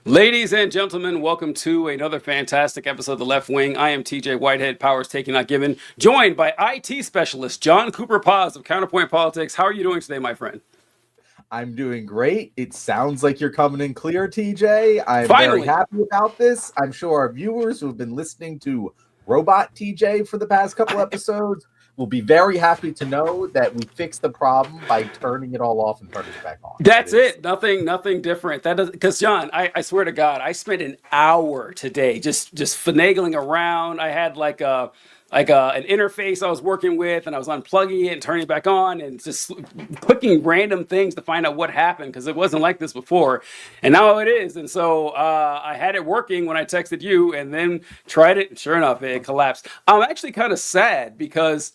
Ladies and gentlemen, welcome to another fantastic episode of The Left Wing. I am TJ Whitehead, Powers Taken Not Given, joined by IT specialist John Cooper Paz of Counterpoint Politics. How are you doing today, my friend? I'm doing great. It sounds like you're coming in clear, TJ. I'm very Finally. happy about this. I'm sure our viewers who have been listening to Robot TJ for the past couple episodes will be very happy to know that we fixed the problem by turning it all off and turning it back on. That's it. Nothing different. That does because John, I swear to God, I spent an hour today just finagling around. I had an interface I was working with, and I was unplugging it and turning it back on, and just clicking random things to find out what happened because it wasn't like this before, and now it is. And so I had it working when I texted you, and then tried it, and sure enough, it collapsed. I'm actually kind of sad because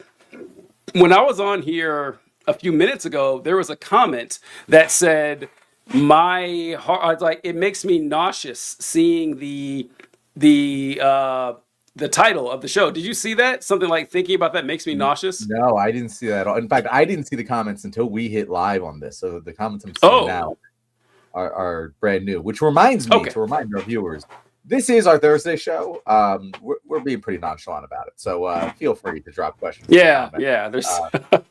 when I was on here a few minutes ago, there was a comment that said, "My heart, like it makes me nauseous seeing the title of the show." Did you see that? Something like thinking about that makes me nauseous. No, I didn't see that at all. In fact, I didn't see the comments until we hit live on this. So the comments I'm seeing now are brand new, which reminds me to remind our viewers, this is our Thursday show. We're being pretty nonchalant about it, so feel free to drop questions. Yeah. There's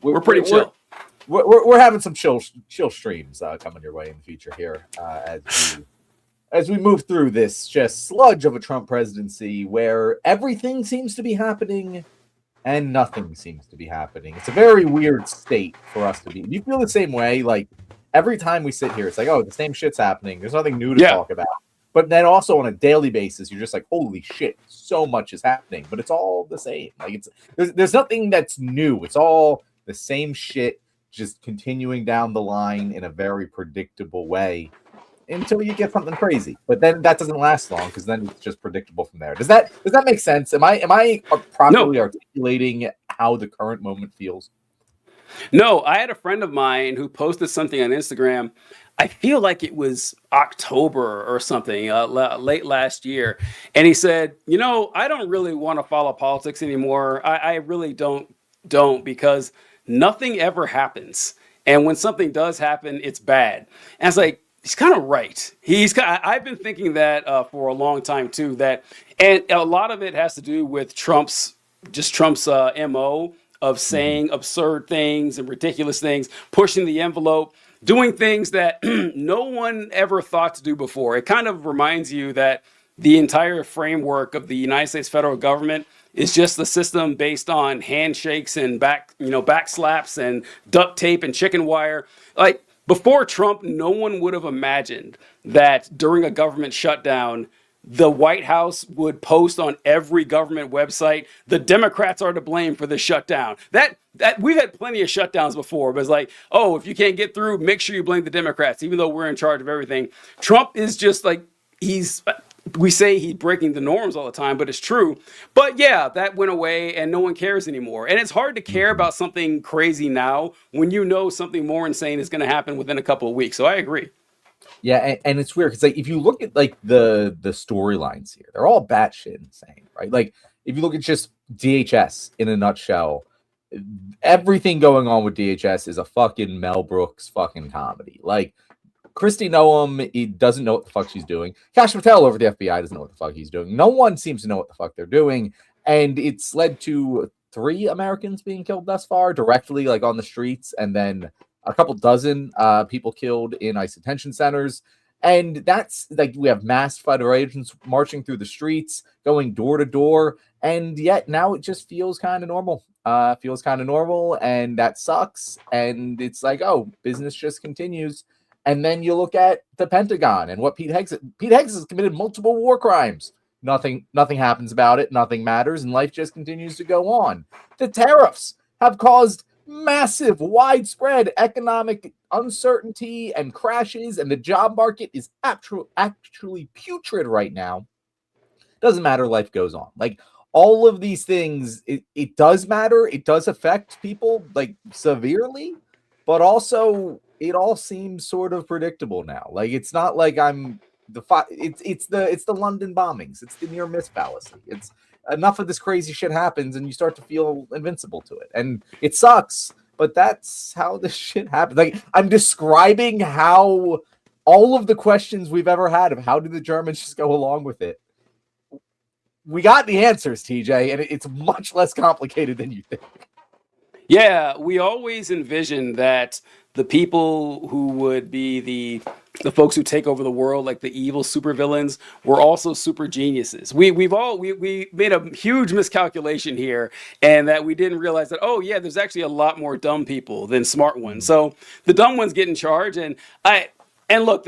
we're pretty chill. We're having some chill streams coming your way in the future here as we move through this just sludge of a Trump presidency where everything seems to be happening and nothing seems to be happening. It's a very weird state for us to be. Do you feel the same way? Like every time we sit here, it's like, oh, the same shit's happening. There's nothing new to talk about. But then also on a daily basis, you're just like, holy shit, so much is happening. But it's all the same. Like there's nothing that's new. It's all the same shit, just continuing down the line in a very predictable way until you get something crazy. But then that doesn't last long because then it's just predictable from there. Does that make sense? Am I properly articulating how the current moment feels? No, I had a friend of mine who posted something on Instagram. I feel like it was October or something, late last year. And he said, I don't really want to follow politics anymore. I really don't because nothing ever happens. And when something does happen, it's bad. And it's like, he's kind of right. I've been thinking that for a long time too. And a lot of it has to do with Trump's MO of saying absurd things and ridiculous things, pushing the envelope, doing things that no one ever thought to do before. It kind of reminds you that the entire framework of the United States federal government is just a system based on handshakes and back slaps and duct tape and chicken wire. Like before Trump, no one would have imagined that during a government shutdown, the White House would post on every government website, the Democrats are to blame for the shutdown. That we've had plenty of shutdowns before, but it's like, oh, if you can't get through, make sure you blame the Democrats, even though we're in charge of everything. Trump is just like, we say he's breaking the norms all the time, but it's true. But yeah, that went away and no one cares anymore. And it's hard to care about something crazy now when you know something more insane is going to happen within a couple of weeks. So I agree. Yeah, and it's weird because like if you look at like the storylines here, they're all batshit insane, right? Like if you look at just DHS in a nutshell, everything going on with DHS is a fucking Mel Brooks fucking comedy. Like Kristi Noem, he doesn't know what the fuck she's doing. Kash Patel over the FBI doesn't know what the fuck he's doing. No one seems to know what the fuck they're doing, and it's led to 3 Americans being killed thus far directly, like on the streets, and then a couple dozen people killed in ICE detention centers. And that's like we have masked federal agents marching through the streets, going door to door. And yet now it just feels kind of normal. And that sucks. And it's like, oh, business just continues. And then you look at the Pentagon and what Pete Hegseth has committed multiple war crimes. Nothing happens about it. Nothing matters. And life just continues to go on. The tariffs have caused massive, widespread economic uncertainty and crashes, and the job market is actually putrid right now. Doesn't matter, life goes on. Like all of these things, it does matter. It does affect people like severely, but also it all seems sort of predictable now. Like it's not like it's the London bombings. It's the near miss fallacy. It's enough of this crazy shit happens and you start to feel invincible to it. And it sucks, but that's how this shit happens. Like I'm describing how all of the questions we've ever had of how did the Germans just go along with it. We got the answers, TJ, and it's much less complicated than you think. Yeah, we always envisioned that the people who would be the folks who take over the world, like the evil supervillains, were also super geniuses. We made a huge miscalculation here, and that we didn't realize that, oh yeah, there's actually a lot more dumb people than smart ones. So the dumb ones get in charge, and look,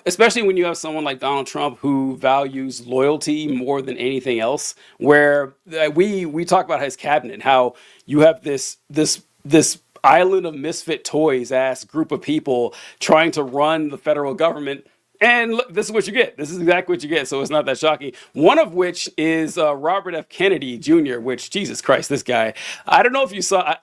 especially when you have someone like Donald Trump who values loyalty more than anything else, where we talk about his cabinet, how you have this island of misfit toys ass group of people trying to run the federal government. And look, this is what you get. This is exactly what you get. So it's not that shocking. One of which is Robert F. Kennedy Jr., which, Jesus Christ, this guy. I don't know if you saw,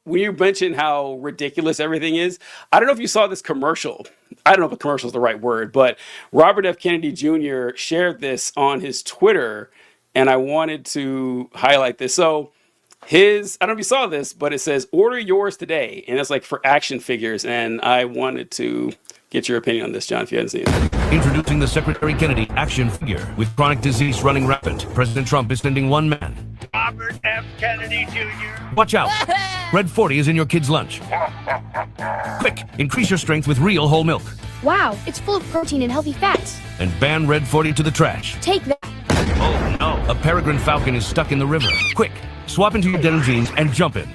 when you mentioned how ridiculous everything is, I don't know if you saw this commercial. I don't know if a commercial is the right word, but Robert F. Kennedy Jr. shared this on his Twitter, and I wanted to highlight this. So I don't know if you saw this, but it says, order yours today. And it's like for action figures. And I wanted to get your opinion on this, John, if you hadn't seen it. Introducing the Secretary Kennedy action figure. With chronic disease running rampant, President Trump is sending one man. Robert F. Kennedy Jr. Watch out! Red 40 is in your kid's lunch. Quick, increase your strength with real whole milk. Wow, it's full of protein and healthy fats. And ban Red 40 to the trash. Take that. Oh no, a peregrine falcon is stuck in the river. Quick, swap into your denim jeans and jump in.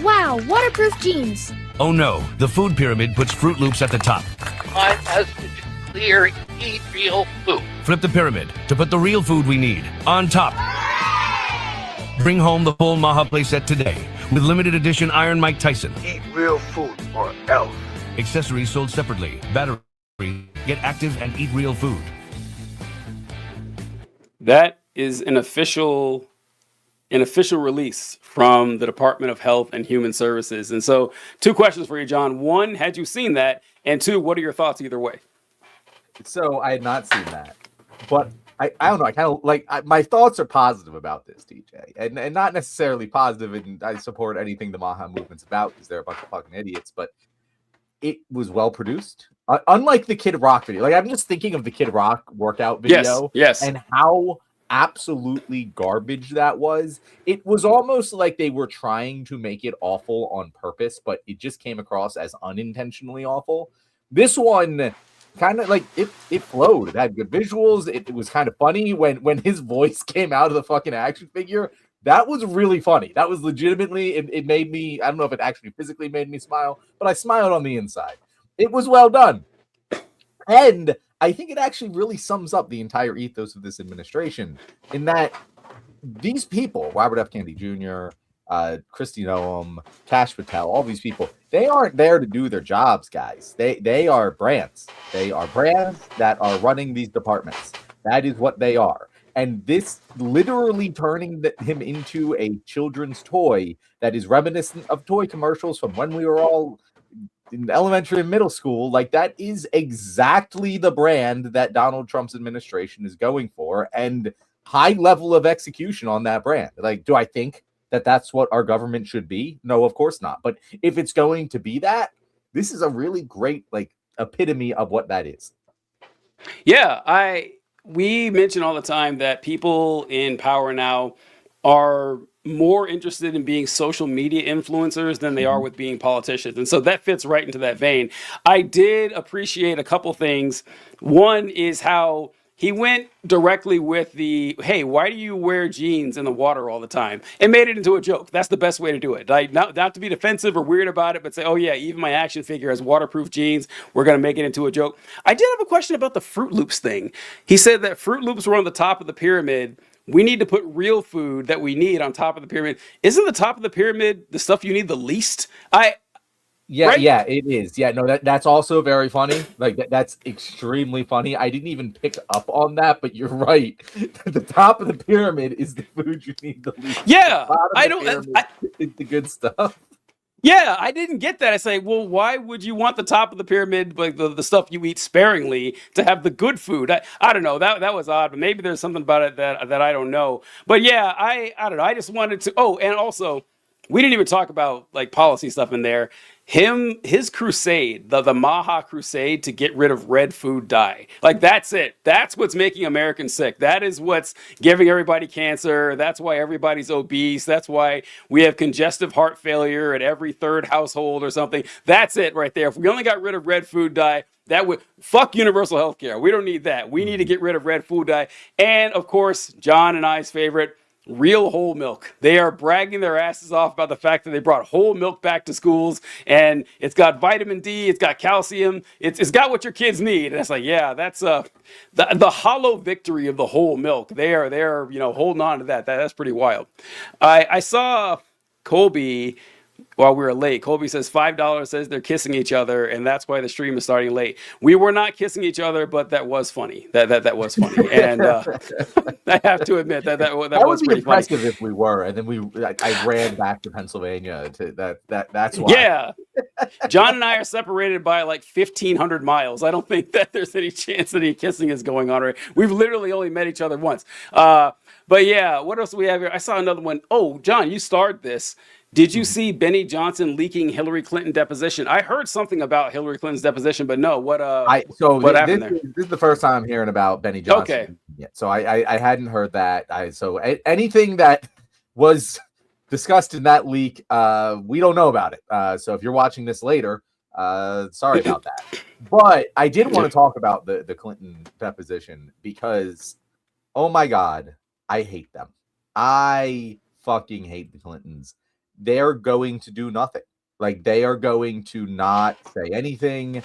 Wow, waterproof jeans. Oh no, the food pyramid puts Fruit Loops at the top. My message is clear: eat real food. Flip the pyramid to put the real food we need on top. Bring home the full Maha playset today with limited edition Iron Mike Tyson. Eat real food or else. Accessories sold separately. Battery, get active and eat real food. That is an official release from the Department of Health and Human Services. And so, two questions for you, John. One, had you seen that? And two, what are your thoughts either way? So I had not seen that, but I don't know. I kind of my thoughts are positive about this, DJ, and not necessarily positive. And I support anything the Maha movement's about because they're a bunch of fucking idiots. But it was well produced, unlike the Kid Rock video. Like, I'm just thinking of the Kid Rock workout video, yes, and how absolutely garbage that was. It was almost like they were trying to make it awful on purpose, but it just came across as unintentionally awful. This one kind of like it flowed. It had good visuals. It was kind of funny when his voice came out of the fucking action figure. That was really funny. That was legitimately, it made me, I don't know if it actually physically made me smile, but I smiled on the inside. It was well done. And I think it actually really sums up the entire ethos of this administration in that these people, Robert F. Kennedy Jr., Kristi Noem, Kash Patel, all these people, they aren't there to do their jobs, guys. They are brands. They are brands that are running these departments. That is what they are. And this literally turning him into a children's toy that is reminiscent of toy commercials from when we were all in elementary and middle school, like that is exactly the brand that Donald Trump's administration is going for, and high level of execution on that brand. Like, do I think that that's what our government should be? No, of course not. But if it's going to be that, this is a really great like epitome of what that is. Yeah, we mention all the time that people in power now are more interested in being social media influencers than they are with being politicians. And so that fits right into that vein. I did appreciate a couple things. One is how he went directly with hey, why do you wear jeans in the water all the time? And made it into a joke. That's the best way to do it. Like, not to be defensive or weird about it, but say, oh yeah, even my action figure has waterproof jeans. We're going to make it into a joke. I did have a question about the Fruit Loops thing. He said that Fruit Loops were on the top of the pyramid. We need to put real food that we need on top of the pyramid. Isn't the top of the pyramid the stuff you need the least? Yeah, right? yeah, it is. Yeah, no, that's also very funny. Like that's extremely funny. I didn't even pick up on that, but you're right. The top of the pyramid is the food you need the least. Yeah, I don't. It's the good stuff. Yeah, I didn't get that. I say, well, why would you want the top of the pyramid, like the stuff you eat sparingly, to have the good food? I don't know. That was odd, but maybe there's something about it that I don't know. But yeah, I don't know. I just wanted to. Oh, and also, we didn't even talk about like policy stuff in there. His crusade, the Maha crusade to get rid of red food dye. Like that's it. That's what's making Americans sick. That is what's giving everybody cancer. That's why everybody's obese. That's why we have congestive heart failure at every third household or something. That's it right there. If we only got rid of red food dye, that would fuck universal health care. We don't need that. We need to get rid of red food dye. And of course, John and I's favorite, real whole milk. They are bragging their asses off about the fact that they brought whole milk back to schools, and it's got vitamin D, it's got calcium, it's got what your kids need. And it's like, yeah, that's the hollow victory of the whole milk. They're holding on to that. That's pretty wild. I saw Colby while we were late. Colby says $5 says they're kissing each other, and that's why the stream is starting late. We were not kissing each other, but that was funny. That was funny, and I have to admit that was pretty impressive funny. if we were, and then I ran back to Pennsylvania to that's why. Yeah, John and I are separated by like 1,500 miles. I don't think that there's any chance that any kissing is going on. Right? We've literally only met each other once. But yeah, what else do we have here? I saw another one. Oh, John, you starred this. Did you see Benny Johnson leaking Hillary Clinton deposition? I heard something about Hillary Clinton's deposition, but no. What happened there? This is the first time I'm hearing about Benny Johnson. Okay. Yeah, so I hadn't heard that. Anything that was discussed in that leak, we don't know about it. So if you're watching this later, sorry about that. But I did want to talk about the Clinton deposition because, oh my God, I hate them. I fucking hate the Clintons. They're going to do nothing. Like, they are going to not say anything.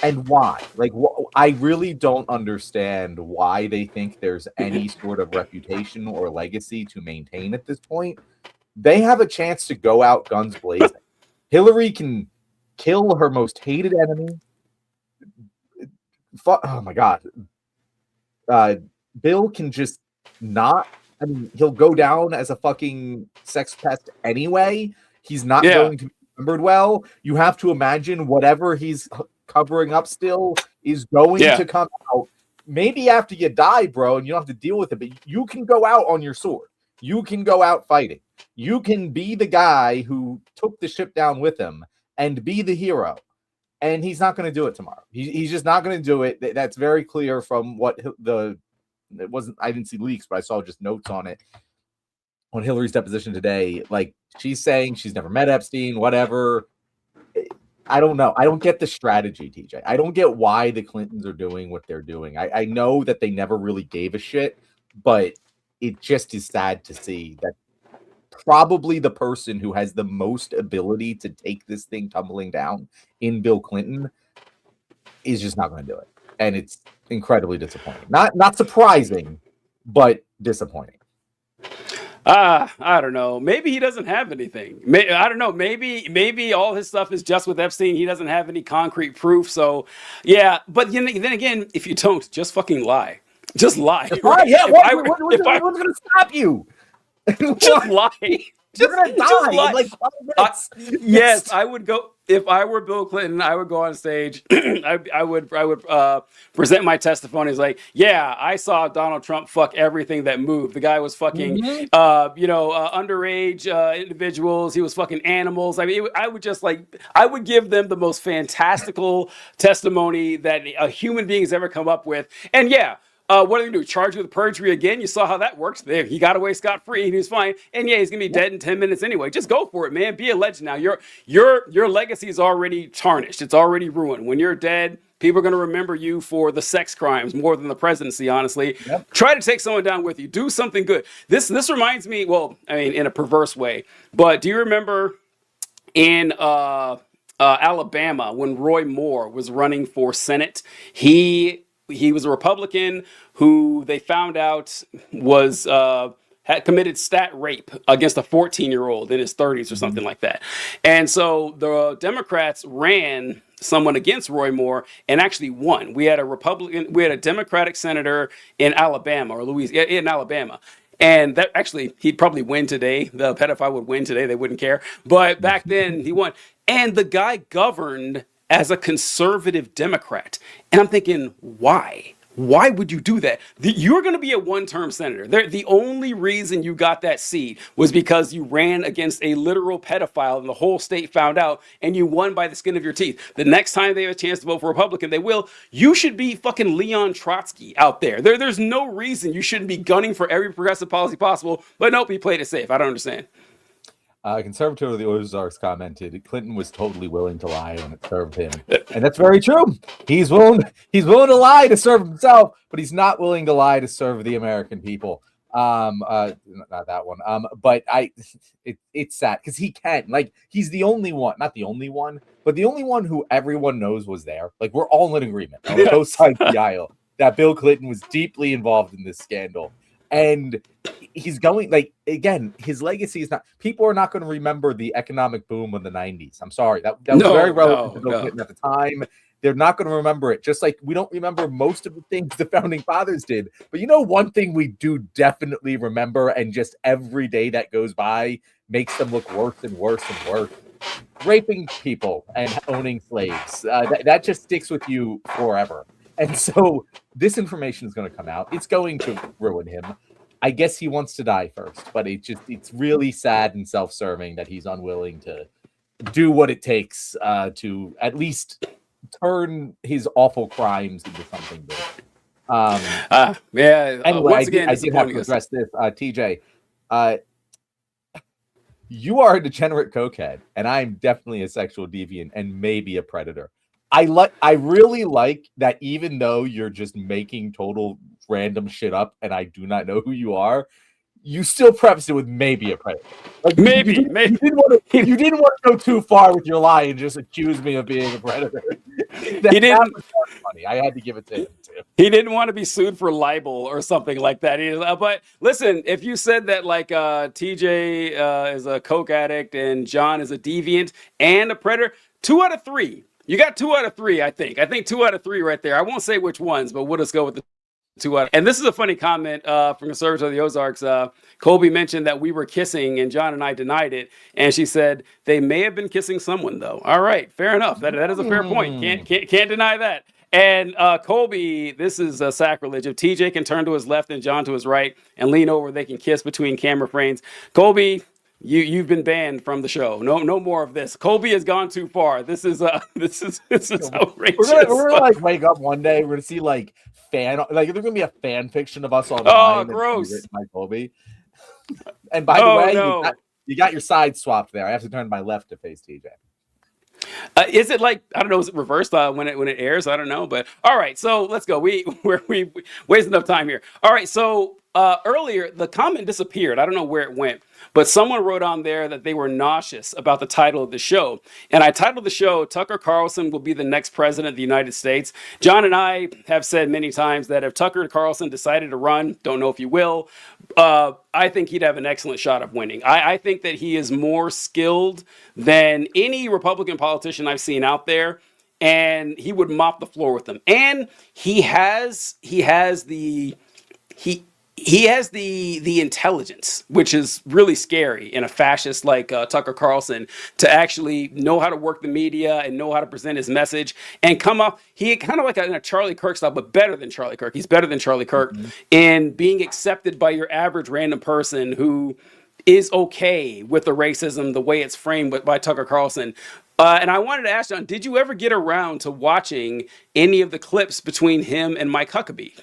And why? Like, I really don't understand why they think there's any sort of reputation or legacy to maintain at this point. They have a chance to go out guns blazing. Hillary can kill her most hated enemy. Oh my God. Bill can just not. I mean, he'll go down as a fucking sex pest anyway. He's not going to be remembered well. You have to imagine whatever he's covering up still is going to come out. Maybe after you die, bro, and you don't have to deal with it, but you can go out on your sword. You can go out fighting. You can be the guy who took the ship down with him and be the hero. And he's not going to do it tomorrow. He's just not going to do it. That's very clear from what it wasn't. I didn't see leaks, but I saw just notes on it on Hillary's deposition today. Like, she's saying she's never met Epstein, whatever. I don't know. I don't get the strategy, TJ. I don't get why the Clintons are doing what they're doing. I know that they never really gave a shit, but it just is sad to see that probably the person who has the most ability to take this thing tumbling down in Bill Clinton is just not going to do it. And it's incredibly disappointing. Not surprising, but disappointing. I don't know. Maybe he doesn't have anything. I don't know. Maybe all his stuff is just with Epstein. He doesn't have any concrete proof. So, yeah. But then again, if you don't, just fucking lie. Just lie. Right? Yeah. What's going to stop you? Just lie. You're gonna die. Just lie. In like 5 minutes. Yes, I would go. If I were Bill Clinton, I would go on stage. I would present my testimonies like, yeah, I saw Donald Trump fuck everything that moved. The guy was fucking, underage individuals. He was fucking animals. I mean, I would give them the most fantastical testimony that a human being has ever come up with. And yeah. What are they going to do? Charge you with perjury again? You saw how that works. There, he got away scot-free. He was fine. And yeah, he's going to be dead in 10 minutes anyway. Just go for it, man. Be a legend now. Your legacy is already tarnished. It's already ruined. When you're dead, people are going to remember you for the sex crimes more than the presidency, honestly. Yep. Try to take someone down with you. Do something good. This reminds me, well, I mean, in a perverse way, but do you remember in Alabama when Roy Moore was running for Senate? He was a Republican who they found out was had committed stat rape against a 14-year-old in his 30s or something like that. And so the Democrats ran someone against Roy Moore and actually won. We had a Democratic senator in Alabama or Louisiana, in Alabama. And that actually, he'd probably win today. The pedophile would win today. They wouldn't care. But back then, he won. And the guy governed as a conservative Democrat. And I'm thinking, why? Why would you do that? You're going to be a one-term senator. The only reason you got that seat was because you ran against a literal pedophile and the whole state found out and you won by the skin of your teeth. The next time they have a chance to vote for Republican, they will. You should be fucking Leon Trotsky out there. There's no reason you shouldn't be gunning for every progressive policy possible, but nope, he played it safe. I don't understand. Conservative of the Ozarks commented, Clinton was totally willing to lie when it served him. And that's very true. He's willing to lie to serve himself, but he's not willing to lie to serve the American people. Not that one. But it's sad because he can. Like, he's the only one, not the only one, but the only one who everyone knows was there. Like, we're all in agreement on both sides of the aisle that Bill Clinton was deeply involved in this scandal. And he's going, like, again, his legacy is not, people are not going to remember the economic boom of the 90s. I'm sorry. That was very relevant to Bill Clinton at the time. They're not going to remember it. Just like we don't remember most of the things the founding fathers did. But you know, one thing we do definitely remember, and just every day that goes by makes them look worse and worse and worse. Raping people and owning slaves. That just sticks with you forever. And so this information is going to come out. It's going to ruin him. I guess he wants to die first, but it's really sad and self-serving that he's unwilling to do what it takes to at least turn his awful crimes into something good. Anyway, once again, I did have to address this. TJ, you are a degenerate cokehead, and I'm definitely a sexual deviant and maybe a predator. I really like that, even though you're just making total random shit up and I do not know who you are, you still preface it with maybe a predator. Like, maybe. You didn't want to go too far with your lie and just accuse me of being a predator. He didn't. Funny. I had to give it to him too. He didn't want to be sued for libel or something like that. But listen, if you said that like TJ is a coke addict and John is a deviant and a predator, 2 out of 3. You got 2 out of 3, I think. I think 2 out of 3 right there. I won't say which ones, but we'll just go with the 2 out. And this is a funny comment from Conservative of the Ozarks. Colby mentioned that we were kissing, and John and I denied it. And she said they may have been kissing someone, though. All right, fair enough. That is a fair point. Can't deny that. And Colby, this is a sacrilege. If TJ can turn to his left and John to his right and lean over, they can kiss between camera frames. Colby, you've been banned from the show. No more of this. Colby has gone too far. This is outrageous. We're gonna like wake up one day. We're gonna see like there's gonna be a fan fiction of us online. Oh, gross. Written by Colby. And by the way, you got your side swapped there. I have to turn my left to face TJ. Is it like, I don't know, is it reversed when it airs? I don't know, but all right, so let's go. We wasted enough time here. All right, so earlier the comment disappeared. I don't know where it went, but someone wrote on there that they were nauseous about the title of the show. And I titled the show, Tucker Carlson Will Be the Next President of the United States. John and I have said many times that if Tucker Carlson decided to run, don't know if he will, I think he'd have an excellent shot of winning. I think that he is more skilled than any Republican politician I've seen out there, and he would mop the floor with them. And he has the intelligence, which is really scary in a fascist like Tucker Carlson, to actually know how to work the media and know how to present his message and come up. He kind of like in a Charlie Kirk style, but better than Charlie Kirk. He's better than Charlie Kirk in being accepted by your average random person who is okay with the racism, the way it's framed by Tucker Carlson. And I wanted to ask John, did you ever get around to watching any of the clips between him and Mike Huckabee?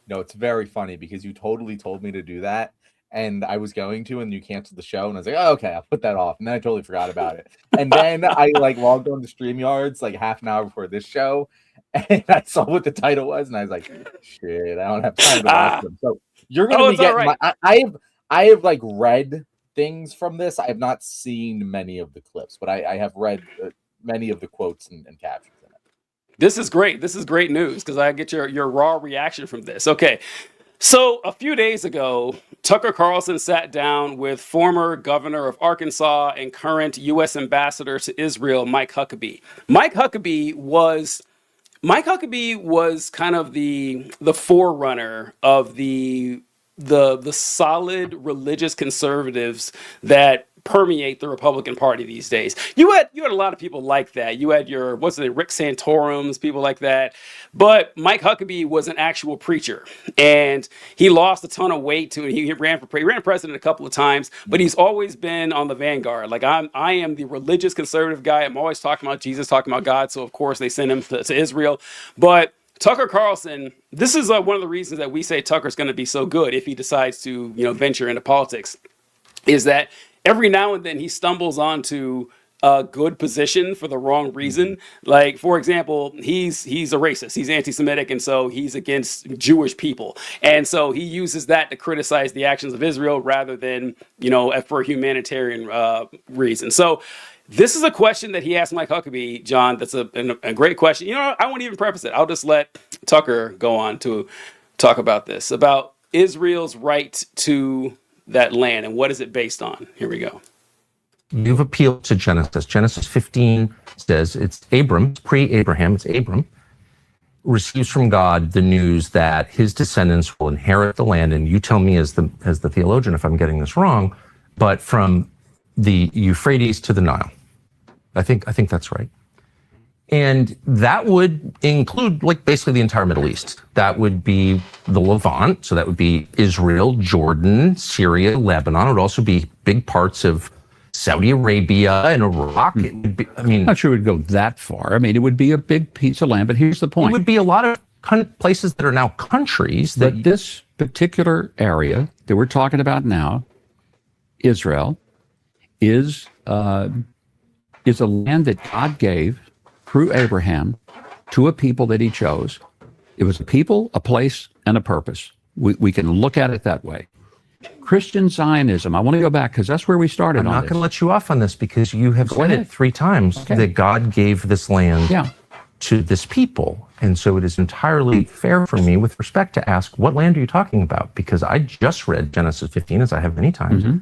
No, it's very funny because you totally told me to do that, and I was going to, and you canceled the show, and I was like, oh, okay, I'll put that off, and then I totally forgot about it. And then I logged on to StreamYards like half an hour before this show, and I saw what the title was, and I was like, shit, I don't have time to watch them. So you're gonna be getting I have like read things from this. I have not seen many of the clips, but I have read many of the quotes and captions. This is great. This is great news because I get your raw reaction from this. Okay. So a few days ago, Tucker Carlson sat down with former governor of Arkansas and current U.S. ambassador to Israel, Mike Huckabee. Mike Huckabee was kind of the forerunner of the solid religious conservatives that permeate the Republican Party these days. You had a lot of people like that. You had your Rick Santorums, people like that. But Mike Huckabee was an actual preacher, and he lost a ton of weight to it. He ran president a couple of times, but he's always been on the vanguard. Like I am the religious conservative guy. I'm always talking about Jesus, talking about God. So of course they send him to Israel, but Tucker Carlson, this is one of the reasons that we say Tucker's going to be so good if he decides to, venture into politics, is that every now and then he stumbles onto a good position for the wrong reason. Like, for example, he's a racist. He's anti-Semitic, and so he's against Jewish people. And so he uses that to criticize the actions of Israel rather than, for humanitarian reasons. So this is a question that he asked Mike Huckabee, John. That's a great question. I won't even preface it. I'll just let Tucker go on to talk about this, about Israel's right to that land and what is it based on. Here we go. You've appealed to Genesis. Genesis 15 says it's Abram, pre-Abraham, it's Abram, receives from God the news that his descendants will inherit the land. And you tell me as the theologian if I'm getting this wrong, but from the Euphrates to the Nile. I think that's right. And that would include basically the entire Middle East. That would be the Levant. So that would be Israel, Jordan, Syria, Lebanon. It would also be big parts of Saudi Arabia and Iraq. It would be, I'm not sure it would go that far. It would be a big piece of land, but here's the point. It would be a lot of places that are now countries. But this particular area that we're talking about now, Israel, is a land that God gave through Abraham to a people that he chose. It was a people, a place, and a purpose. We can look at it that way. Christian Zionism, I want to go back because that's where we started. I'm not going to let you off on this because you have said it 3 times that God gave this land to this people. And so it is entirely fair for me with respect to ask, what land are you talking about? Because I just read Genesis 15, as I have many times.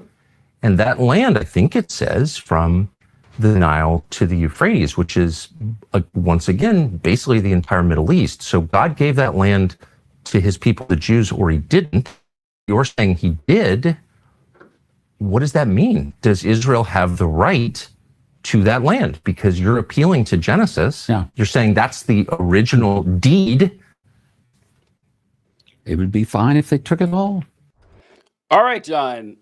And that land, I think it says, from the Nile to the Euphrates, which is, once again, basically the entire Middle East. So God gave that land to his people, the Jews, or he didn't. You're saying he did. What does that mean? Does Israel have the right to that land? Because you're appealing to Genesis. Yeah. You're saying that's the original deed. It would be fine if they took it all. All right, John.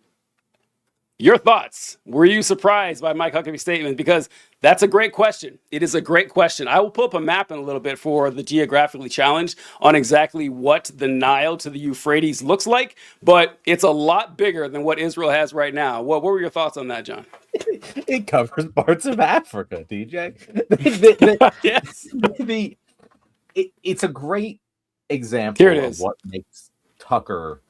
Your thoughts? Were you surprised by Mike Huckabee's statement? Because that's a great question. It is a great question. I will pull up a map in a little bit for the Geographically Challenged on exactly what the Nile to the Euphrates looks like, but it's a lot bigger than what Israel has right now. What were your thoughts on that, John? It covers parts of Africa, DJ. Yes. It's a great example Here it is. of what makes Tucker,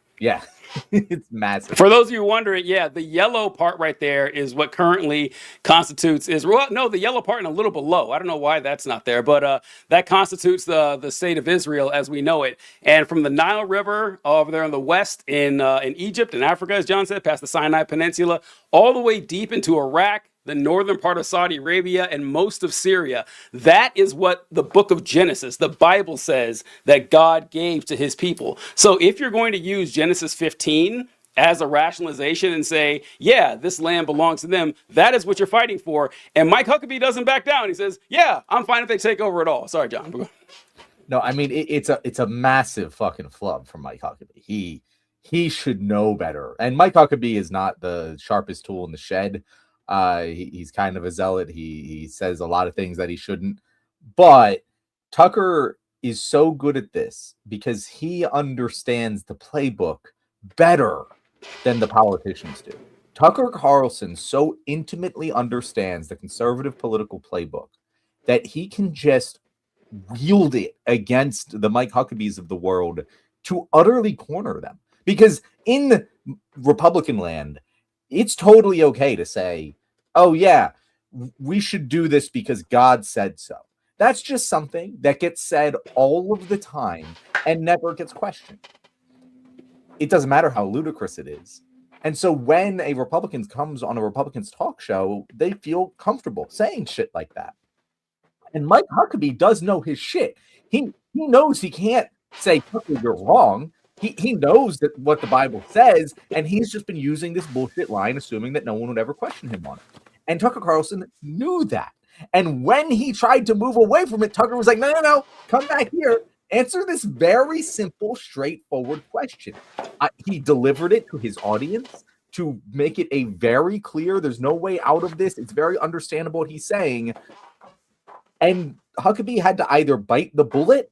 it's massive. For those of you wondering, the yellow part right there is what currently constitutes Israel. Well, no, the yellow part and a little below. I don't know why that's not there, but that constitutes the state of Israel as we know it. And from the Nile River over there in the west in Egypt and Africa, as John said, past the Sinai Peninsula, all the way deep into Iraq, the northern part of Saudi Arabia, and most of Syria. That is what the book of Genesis, the Bible, says that God gave to his people. So if you're going to use Genesis 15 as a rationalization and say, this land belongs to them, that is what you're fighting for. And Mike Huckabee doesn't back down. He says, I'm fine if they take over it all. Sorry, John. No, it's a massive fucking flub from Mike Huckabee. He should know better. And Mike Huckabee is not the sharpest tool in the shed. He's kind of a zealot. He says a lot of things that he shouldn't. But Tucker is so good at this because he understands the playbook better than the politicians do. Tucker Carlson so intimately understands the conservative political playbook that he can just wield it against the Mike Huckabees of the world to utterly corner them. Because in Republican land, it's totally okay to say, we should do this because God said so. That's just something that gets said all of the time and never gets questioned. It doesn't matter how ludicrous it is. And so when a Republican comes on a Republican's talk show, they feel comfortable saying shit like that. And Mike Huckabee does know his shit. He knows he can't say, Tucker, you're wrong. he knows that what the Bible says, and he's just been using this bullshit line, assuming that no one would ever question him on it. And Tucker Carlson knew that. And when he tried to move away from it, Tucker was like, no, come back here. Answer this very simple, straightforward question. He delivered it to his audience to make it a very clear, there's no way out of this. It's very understandable what he's saying. And Huckabee had to either bite the bullet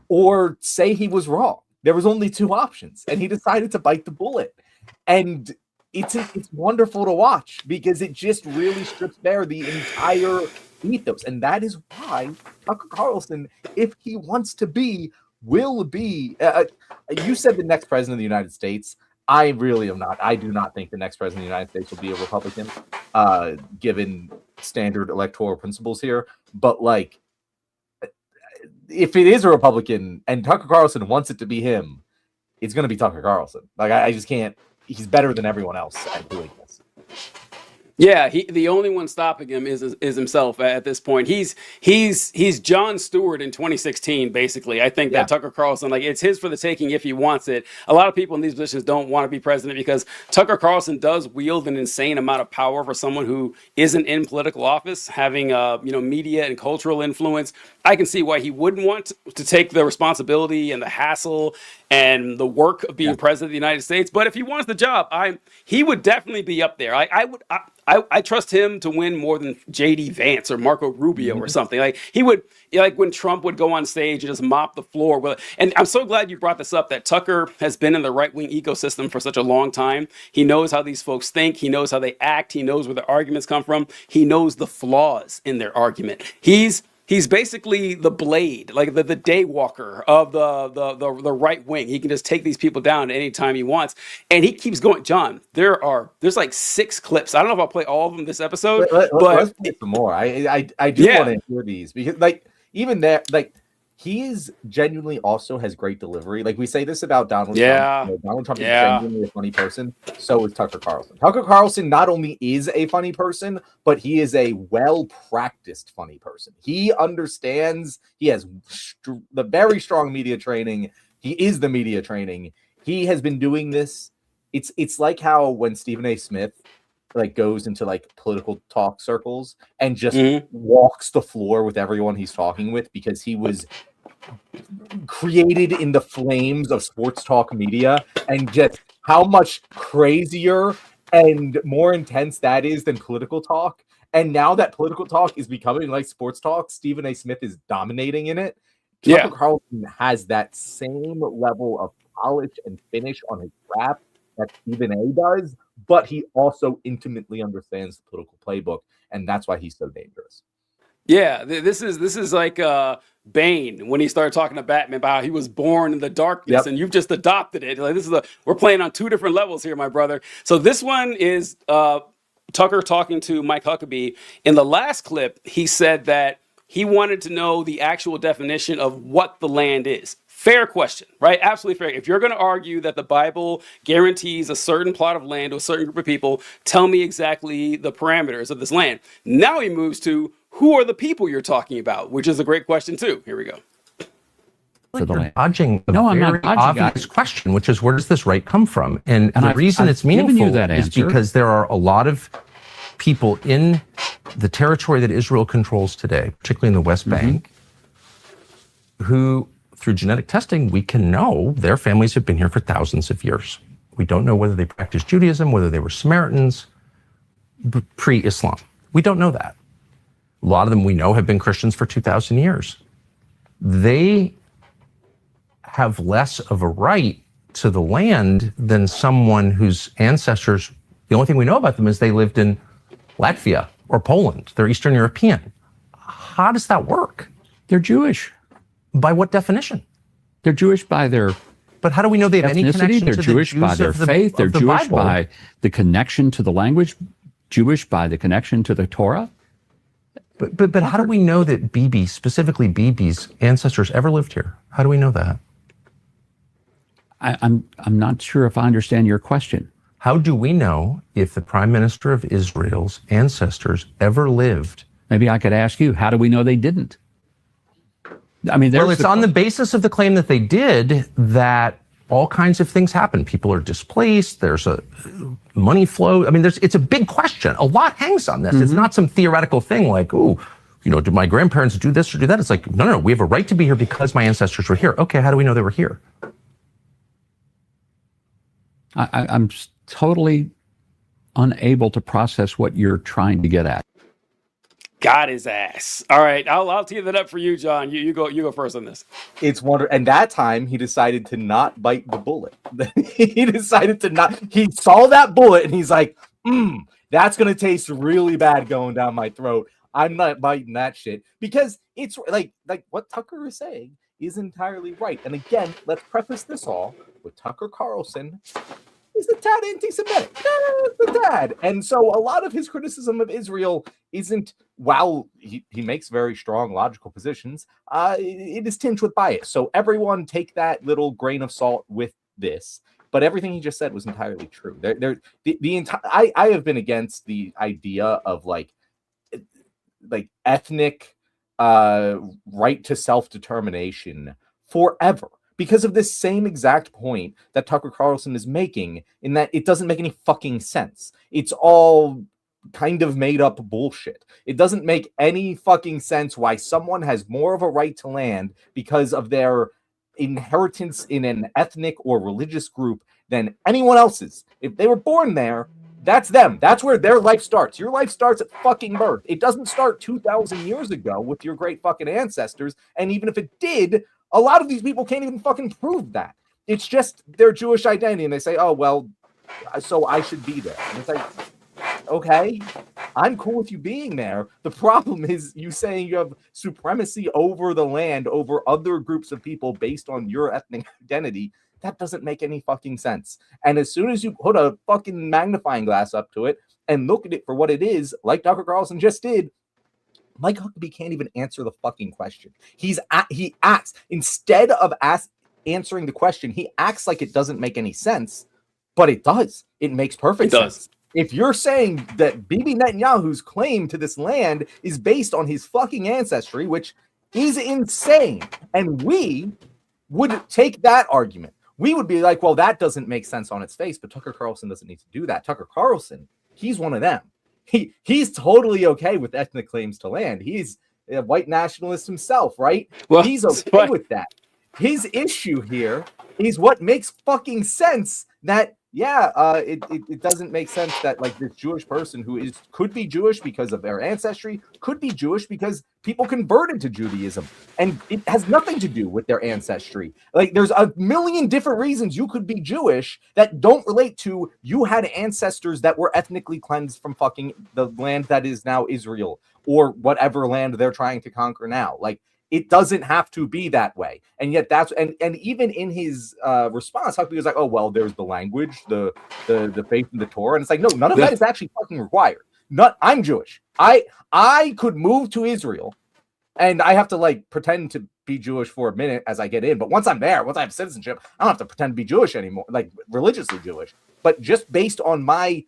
or say he was wrong. There was only two options, and he decided to bite the bullet. And it's wonderful to watch because it just really strips bare the entire ethos. And that is why Tucker Carlson, if he wants to be, will be. You said the next president of the United States. I really am not. I do not think the next president of the United States will be a Republican, given standard electoral principles here. But like, if it is a Republican and Tucker Carlson wants it to be him, it's going to be Tucker Carlson. Like, I just can't. He's better than everyone else at doing this. Yeah, the only one stopping him is himself at this point. He's Jon Stewart in 2016, basically. I think that Tucker Carlson, like, it's his for the taking if he wants it. A lot of people in these positions don't want to be president because Tucker Carlson does wield an insane amount of power for someone who isn't in political office, having media and cultural influence. I can see why he wouldn't want to take the responsibility and the hassle and the work of being president of the United States. But if he wants the job, he would definitely be up there. I trust him to win more than J.D. Vance or Marco Rubio or something. Like, he would, like when Trump would go on stage and just mop the floor with it. And I'm so glad you brought this up, that Tucker has been in the right-wing ecosystem for such a long time. He knows how these folks think. He knows how they act. He knows where their arguments come from. He knows the flaws in their argument. He's basically the Blade, like the daywalker of the right wing. He can just take these people down at any time he wants. And he keeps going. John, there's like 6 clips. I don't know if I'll play all of them this episode, but let's play some more. I do want to hear these because, like, even there, like, he is genuinely also has great delivery. Like, we say this about Donald Trump. You know, Donald Trump is genuinely a funny person. So is Tucker Carlson. Tucker Carlson not only is a funny person, but he is a well-practiced funny person. He understands. He has the very strong media training. He is the media training. He has been doing this. It's like how when Stephen A. Smith like goes into like political talk circles and just walks the floor with everyone he's talking with because he was created in the flames of sports talk media, and just how much crazier and more intense that is than political talk. And now that political talk is becoming like sports talk, Stephen A. Smith is dominating in it. Tucker Carlson has that same level of polish and finish on his craft that Stephen A. does, but he also intimately understands the political playbook, and that's why he's so dangerous. Yeah, this is like Bane when he started talking to Batman about how he was born in the darkness, and you've just adopted it. Like, we're playing on 2 different levels here, my brother. So this one is Tucker talking to Mike Huckabee. In the last clip, he said that he wanted to know the actual definition of what the land is. Fair question, right? Absolutely fair. If you're going to argue that the Bible guarantees a certain plot of land to a certain group of people, tell me exactly the parameters of this land. Now he moves to, who are the people you're talking about? Which is a great question too. Here we go. You're dodging a very obvious question, which is, where does this right come from? And the reason it's meaningful is because there are a lot of people in the territory that Israel controls today, particularly in the West Bank, who, through genetic testing, we can know their families have been here for thousands of years. We don't know whether they practiced Judaism, whether they were Samaritans, pre-Islam. We don't know that. A lot of them we know have been Christians for 2,000 years. They have less of a right to the land than someone whose ancestors, the only thing we know about them is they lived in Latvia or Poland. They're Eastern European. How does that work? They're Jewish. By what definition? They're Jewish by their But how do we know they have any connection They're to Jewish the Jews by their faith. They're Jewish Bible? by the connection to the language. Jewish by the connection to the Torah. But how do we know that Bibi, specifically Bibi's ancestors, ever lived here? How do we know that? I'm not sure if I understand your question. How do we know if the Prime Minister of Israel's ancestors ever lived? Maybe I could ask you, how do we know they didn't? I mean, well, it's on the basis of the claim that they did that all kinds of things happen. People are displaced. There's a money flow. I mean, it's a big question. A lot hangs on this. It's not some theoretical thing like, oh, did my grandparents do this or do that? It's like, no, we have a right to be here because my ancestors were here. Okay, how do we know they were here? I'm totally unable to process what you're trying to get at. Got his ass. All right, I'll tee that up for you, John. You go first on this. It's wonderful. And that time he decided to not bite the bullet. He decided to not. He saw that bullet and he's like, that's gonna taste really bad going down my throat. I'm not biting that shit, because it's like what Tucker is saying is entirely right. And again, let's preface this all with Tucker Carlson. He's a tad anti-Semitic, the tad. And so a lot of his criticism of Israel isn't, while he makes very strong logical positions, it is tinged with bias. So everyone take that little grain of salt with this. But everything he just said was entirely true. I have been against the idea of like ethnic right to self-determination forever, because of this same exact point that Tucker Carlson is making, in that it doesn't make any fucking sense. It's all kind of made up bullshit. It doesn't make any fucking sense why someone has more of a right to land because of their inheritance in an ethnic or religious group than anyone else's. If they were born there, that's them. That's where their life starts. Your life starts at fucking birth. It doesn't start 2,000 years ago with your great fucking ancestors. And even if it did, a lot of these people can't even fucking prove that. It's just their Jewish identity. And they say, oh, well, so I should be there. And it's like, okay, I'm cool with you being there. The problem is you saying you have supremacy over the land, over other groups of people based on your ethnic identity. That doesn't make any fucking sense. And as soon as you put a fucking magnifying glass up to it and look at it for what it is, like Tucker Carlson just did, Mike Huckabee can't even answer the fucking question. He acts, instead of answering the question, he acts like it doesn't make any sense, but it does. It makes perfect sense. If you're saying that Bibi Netanyahu's claim to this land is based on his fucking ancestry, which is insane, and we would take that argument, we would be like, well, that doesn't make sense on its face, but Tucker Carlson doesn't need to do that. Tucker Carlson, he's one of them. He's totally okay with ethnic claims to land. He's a white nationalist himself, right? Well, he's okay with that. His issue here is what makes fucking sense, that it doesn't make sense that like this Jewish person who could be Jewish because of their ancestry, could be Jewish because people converted to Judaism, and it has nothing to do with their ancestry. Like there's a million different reasons you could be Jewish that don't relate to you had ancestors that were ethnically cleansed from fucking the land that is now Israel or whatever land they're trying to conquer now. Like it doesn't have to be that way. And yet that's, and even in his response, Huckabee was like, oh, well, there's the language, the faith in the Torah. And it's like, no, none of that is actually fucking required. I'm Jewish. I could move to Israel and I have to like pretend to be Jewish for a minute as I get in. But once I'm there, once I have citizenship, I don't have to pretend to be Jewish anymore, like religiously Jewish. But just based on my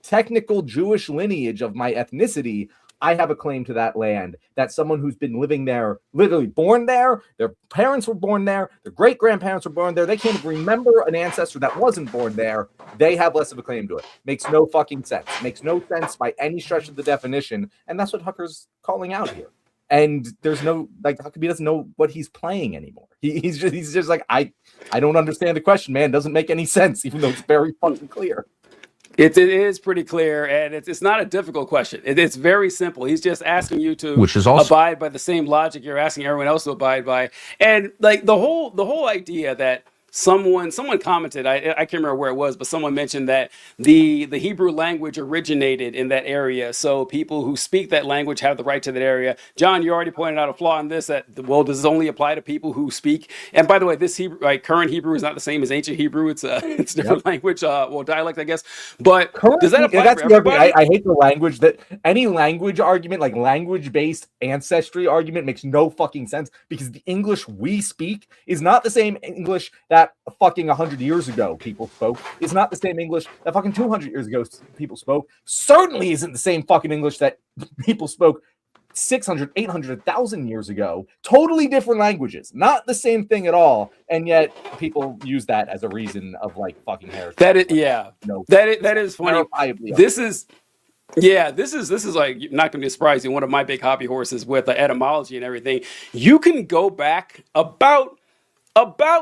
technical Jewish lineage of my ethnicity, I have a claim to that land, that someone who's been living there, literally born there, their parents were born there, their great-grandparents were born there, they can't even remember an ancestor that wasn't born there, they have less of a claim to it. Makes no fucking sense. Makes no sense by any stretch of the definition, and that's what Hucker's calling out here. And there's no, like, Huckabee doesn't know what he's playing anymore. He's just like, I don't understand the question, man. It doesn't make any sense, even though it's very fucking clear. It is pretty clear, and it's not a difficult question. It's very simple. He's just asking you to abide by the same logic you're asking everyone else to abide by. And like the whole idea that someone commented, I can't remember where it was, but someone mentioned that the Hebrew language originated in that area, so people who speak that language have the right to that area. John, you already pointed out a flaw in this, that, well, does this only apply to people who speak? And by the way, this Hebrew, like current Hebrew, is not the same as ancient Hebrew. It's a different language, dialect, I guess. But does that apply for everybody? I hate the language, that any language argument, like language-based ancestry argument, makes no fucking sense, because the English we speak is not the same English that fucking 100 years ago people spoke. It's not the same English that fucking 200 years ago people spoke. Certainly isn't the same fucking English that people spoke 600, 800, 1,000 years ago, totally different languages, not the same thing at all, and yet people use that as a reason of like fucking heresy. That is, yeah, No, that is funny. verifiably This is, yeah, this is like not going to be surprising. One of my big hobby horses with etymology and everything. You can go back about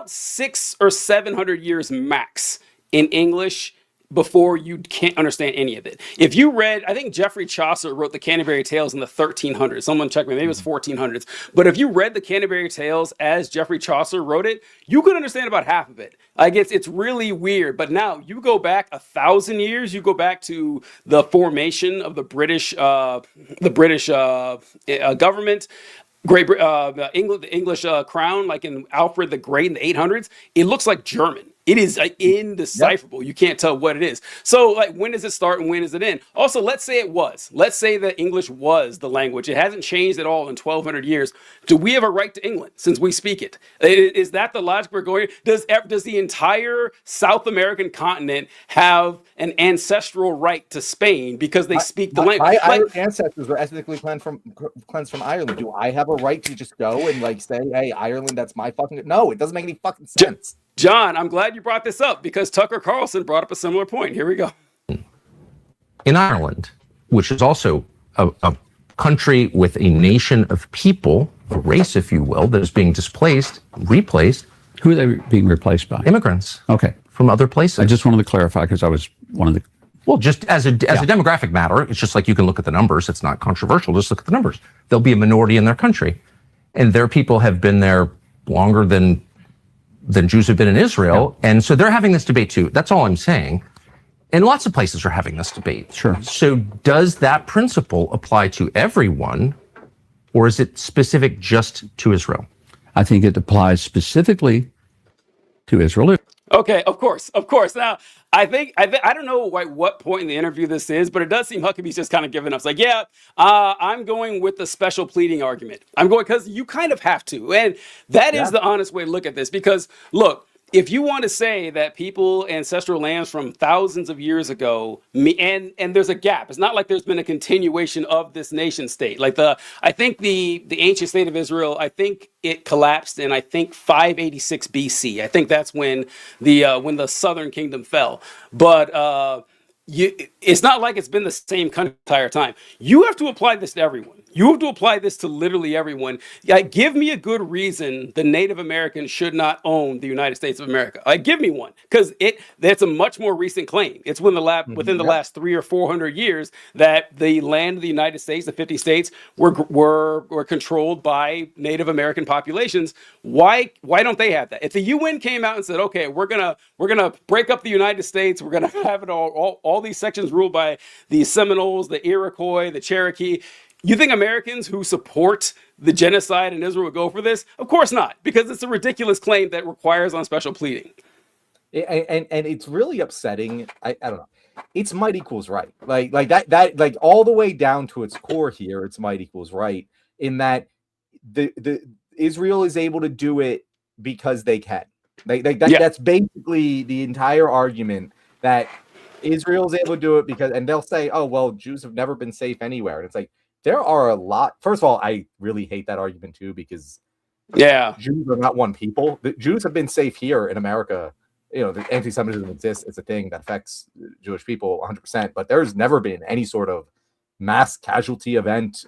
600 or 700 years max in English before you can't understand any of it. If you read, I think Geoffrey Chaucer wrote the Canterbury Tales in the 1300s. Someone check me, maybe it was 1400s. But if you read the Canterbury Tales as Geoffrey Chaucer wrote it, you could understand about half of it. Like it's really weird. But now you go back 1,000 years, you go back to the formation of the British government. The English crown, like in Alfred the Great in the 800s, it looks like German. It is indecipherable. You can't tell what it is. So, like, when does it start and when does it end? Also, let's say it was. Let's say that English was the language. It hasn't changed at all in 1,200 years. Do we have a right to England since we speak it? Is that the logic we're going? Does the entire South American continent have an ancestral right to Spain because they speak the language? My Irish ancestors were ethnically cleansed from Ireland. Do I have a right to just go and like say, "Hey, Ireland, that's my fucking"? No, it doesn't make any fucking sense. John, I'm glad you brought this up because Tucker Carlson brought up a similar point. Here we go. In Ireland, which is also a country with a nation of people, a race, if you will, that is being replaced. Who are they being replaced by? Immigrants. Okay. From other places. I just wanted to clarify because I was one of the... Well, just as a demographic matter, it's just like you can look at the numbers. It's not controversial. Just look at the numbers. There'll be a minority in their country. And their people have been there longer than Jews have been in Israel. Yeah. And so they're having this debate too. That's all I'm saying. And lots of places are having this debate. Sure. So does that principle apply to everyone, or is it specific just to Israel? I think it applies specifically to Israel. Okay, of course. Now, I don't know what point in the interview this is, but it does seem Huckabee's just kind of giving up. It's like, yeah, I'm going with the special pleading argument. I'm going because you kind of have to. And that is the honest way to look at this. Because, look, if you want to say that people, ancestral lands from thousands of years ago, and there's a gap. It's not like there's been a continuation of this nation state. Like I think the ancient state of Israel, I think it collapsed in 586 BC. I think that's when the southern kingdom fell. But it's not like it's been the same country the entire time. You have to apply this to everyone. You have to apply this to literally everyone. Give me a good reason the Native Americans should not own the United States of America. Give me one, because that's a much more recent claim. It's within the last 300 or 400 years that the land of the United States, the 50 states, were controlled by Native American populations. Why don't they have that? If the UN came out and said, okay, we're gonna break up the United States, we're gonna have it all these sections ruled by the Seminoles, the Iroquois, the Cherokee. You think Americans who support the genocide in Israel would go for this? Of course not, because it's a ridiculous claim that requires on special pleading. And it's really upsetting. I don't know. It's might equals right. Like that all the way down to its core here, it's might equals right in that the Israel is able to do it because they can. That's basically the entire argument, that Israel is able to do it because, and they'll say, oh, well, Jews have never been safe anywhere. And it's like, there are a lot. First of all, I really hate that argument too, because Jews are not one people. The Jews have been safe here in America. The anti-Semitism exists. It's a thing that affects Jewish people 100%, but there's never been any sort of mass casualty event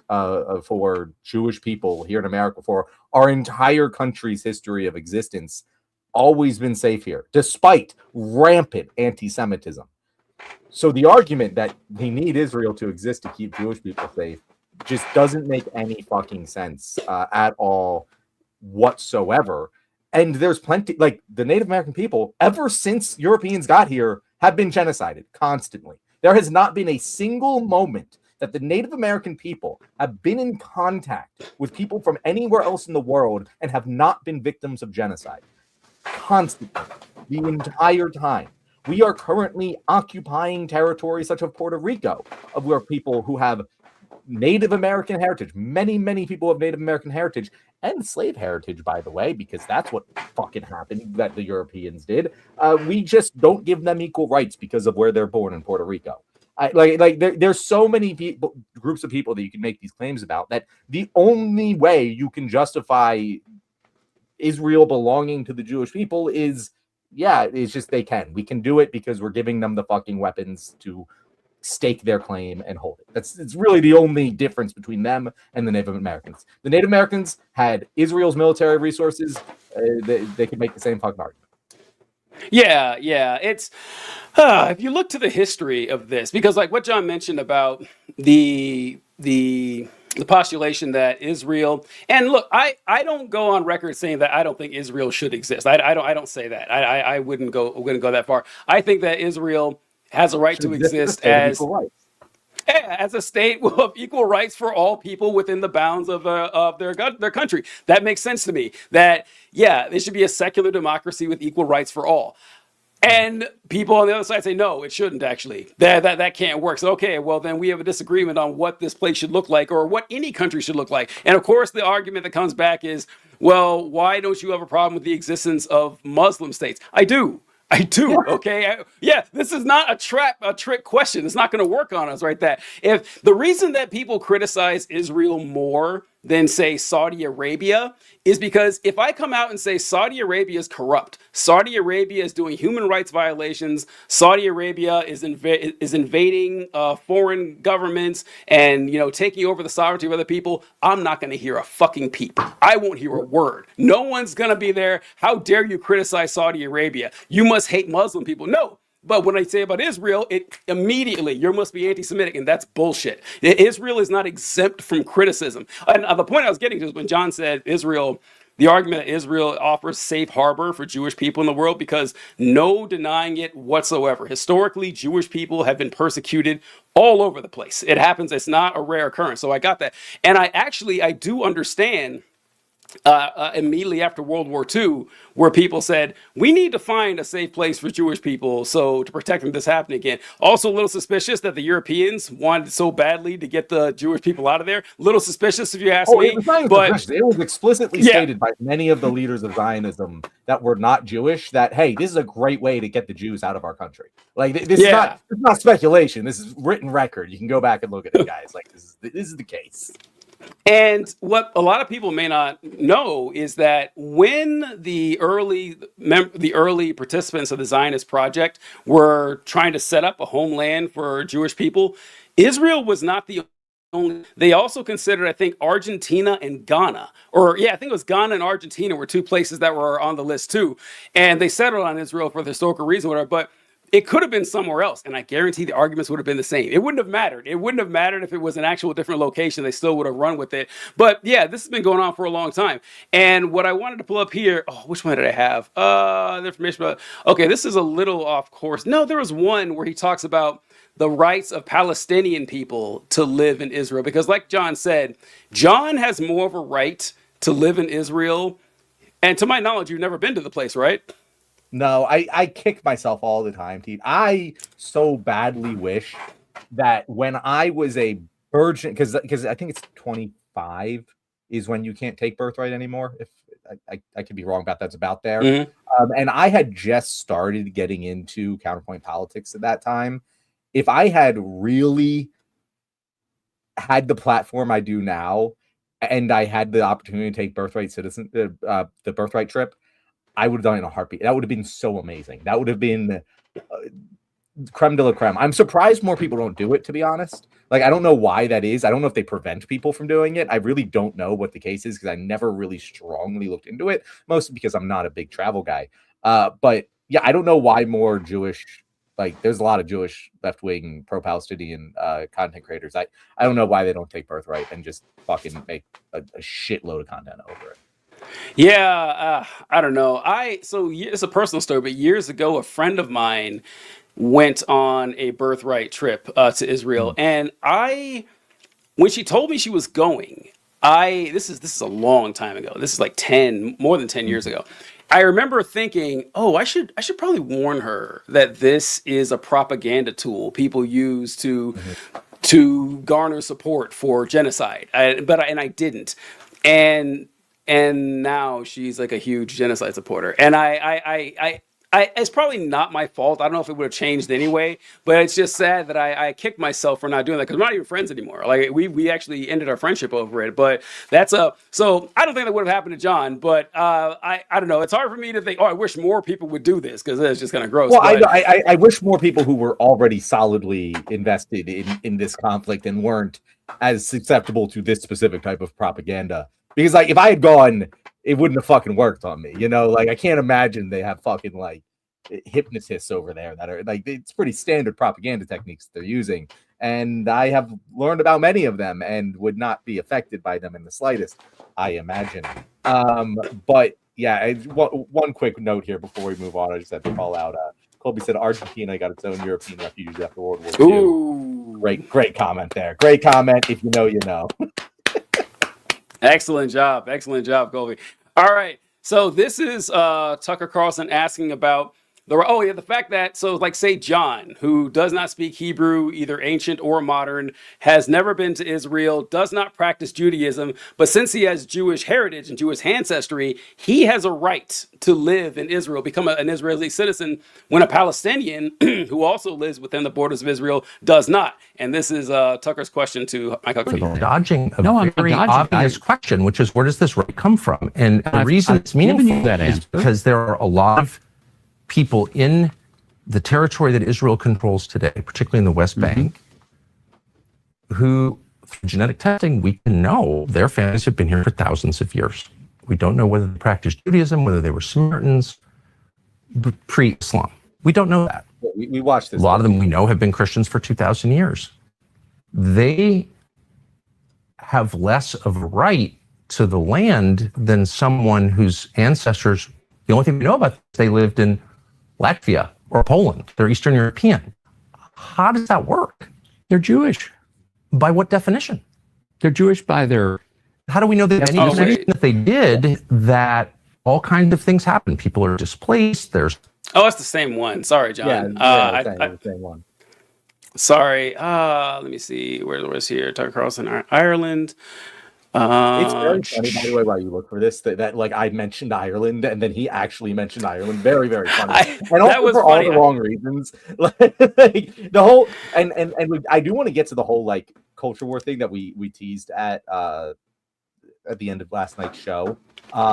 for Jewish people here in America for our entire country's history of existence. Always been safe here, despite rampant anti-Semitism. So the argument that we need Israel to exist to keep Jewish people safe just doesn't make any fucking sense at all whatsoever. And there's plenty, like the Native American people, ever since Europeans got here, have been genocided constantly. There has not been a single moment that the Native American people have been in contact with people from anywhere else in the world and have not been victims of genocide. Constantly, the entire time. We are currently occupying territory such as Puerto Rico, of where people who have Native American heritage, many people have Native American heritage and slave heritage, by the way, because that's what fucking happened that the Europeans did. We just don't give them equal rights because of where they're born in Puerto Rico. There's so many people, groups of people that you can make these claims about, that the only way you can justify Israel belonging to the Jewish people is, it's just we can do it because we're giving them the fucking weapons to stake their claim and hold it. It's really the only difference between them and the Native Americans. The Native Americans had Israel's military resources. They could make the same fucking argument. Yeah, it's if you look to the history of this, because like what John mentioned about the postulation that Israel, and look, I don't go on record saying that I don't think Israel should exist. I don't say that. I wouldn't go that far. I think that Israel has a right to exist as a state of equal rights for all people within the bounds of their country. That makes sense to me. That it should be a secular democracy with equal rights for all. And people on the other side say, no, it shouldn't actually. That can't work. So, okay, well, then we have a disagreement on what this place should look like or what any country should look like. And of course, the argument that comes back is, well, why don't you have a problem with the existence of Muslim states? I do. Okay. This is not a trick question. It's not going to work on us, right? That if the reason that people criticize Israel more than say Saudi Arabia is because if I come out and say Saudi Arabia is corrupt, Saudi Arabia is doing human rights violations, Saudi Arabia is invading foreign governments and taking over the sovereignty of other people, I'm not going to hear a fucking peep. I won't hear a word. No one's going to be there. How dare you criticize Saudi Arabia? You must hate Muslim people. No. But when I say about Israel, it immediately, you must be anti-Semitic, and that's bullshit. Israel is not exempt from criticism. And the point I was getting to is when John said Israel, the argument that Israel offers safe harbor for Jewish people in the world, because no denying it whatsoever. Historically, Jewish people have been persecuted all over the place. It happens. It's not a rare occurrence. So I got that. And I do understand immediately after World War II, where people said, we need to find a safe place for Jewish people to protect them from this happening again. Also a little suspicious that the Europeans wanted so badly to get the Jewish people out of there. A little suspicious if you ask me. It was not suspicious. It was explicitly stated by many of the leaders of Zionism that were not Jewish that, hey, this is a great way to get the Jews out of our country. Like this is not speculation. This is written record. You can go back and look at it, guys. Like this is the case. And what a lot of people may not know is that when the early participants of the Zionist project were trying to set up a homeland for Jewish people, Israel was not the only. They also considered, I think, Argentina and Ghana, I think it was Ghana and Argentina were two places that were on the list too. And they settled on Israel for the historical reason, whatever. But it could have been somewhere else, and I guarantee the arguments would have been the same. It wouldn't have mattered. It wouldn't have mattered if it was an actual different location. They still would have run with it. But this has been going on for a long time. And what I wanted to pull up here, which one did I have? The information about, this is a little off course. No, there was one where he talks about the rights of Palestinian people to live in Israel. Because like John said, John has more of a right to live in Israel. And to my knowledge, you've never been to the place, right? No, I kick myself all the time, Pete. I so badly wish that when I was a virgin, because I think it's 25 is when you can't take birthright anymore. If I could be wrong about that's about there. Mm-hmm. And I had just started getting into counterpoint politics at that time. If I had really had the platform I do now, and I had the opportunity to take birthright the birthright trip, I would have done it in a heartbeat. That would have been so amazing. That would have been creme de la creme. I'm surprised more people don't do it, to be honest. Like, I don't know why that is. I don't know if they prevent people from doing it. I really don't know what the case is because I never really strongly looked into it, mostly because I'm not a big travel guy. But yeah, I don't know why more Jewish, like there's a lot of Jewish left-wing pro-Palestinian content creators. I don't know why they don't take birthright and just fucking make a shitload of content over it. Yeah, I don't know. So it's a personal story, but years ago, a friend of mine went on a birthright trip to Israel, and when she told me she was going, this is a long time ago. This is like more than 10 years ago. I remember thinking, I should probably warn her that this is a propaganda tool people use to garner support for genocide. But I didn't, and now she's like a huge genocide supporter. And I it's probably not my fault. I don't know if it would have changed anyway, but it's just sad that I kicked myself for not doing that because we're not even friends anymore. Like we actually ended our friendship over it. But that's so I don't think that would have happened to John. But I don't know. It's hard for me to think. Oh, I wish more people would do this because it's just kind of gross. Well, but, I wish more people who were already solidly invested in this conflict and weren't as susceptible to this specific type of propaganda. Because like if I had gone, it wouldn't have fucking worked on me. You know, like I can't imagine they have fucking like hypnotists over there that are like, it's pretty standard propaganda techniques they're using. And I have learned about many of them and would not be affected by them in the slightest, I imagine. But yeah, one quick note here before we move on. I just had to call out. Colby said Argentina got its own European refugees after World War II. Ooh. Great comment there. Great comment. If you know, you know. Excellent job, Colby. All right, so this is Tucker Carlson asking about the fact that, so like say John, who does not speak Hebrew, either ancient or modern, has never been to Israel, does not practice Judaism, but since he has Jewish heritage and Jewish ancestry, he has a right to live in Israel, become an Israeli citizen, when a Palestinian who also lives within the borders of Israel does not. And this is Tucker's question to Michael. Dodging a very obvious question, which is where does this right come from? And the reason it's meaningful is because there are a lot of people in the territory that Israel controls today, particularly in the West Bank, who, through genetic testing, we can know their families have been here for thousands of years. We don't know whether they practiced Judaism, whether they were Samaritans, pre-Islam. We don't know that. We watched this. A lot of them we know have been Christians for 2,000 years. They have less of a right to the land than someone whose ancestors, the only thing we know about them is they lived in Latvia or Poland. They're Eastern European. How does that work? They're Jewish. By what definition? They're Jewish by their... How do we know that any definition that they did, that all kinds of things happen? People are displaced. There's... Oh, it's the same one. Sorry, John. The same one. Sorry. Let me see. Where was here? Tucker Carlson, Ireland. It's very funny, by the way, while you look for this, that like I mentioned Ireland and then he actually mentioned Ireland. Very, very funny. And also for all the wrong reasons. Like the whole and I do want to get to the whole like culture war thing that we teased at the end of last night's show.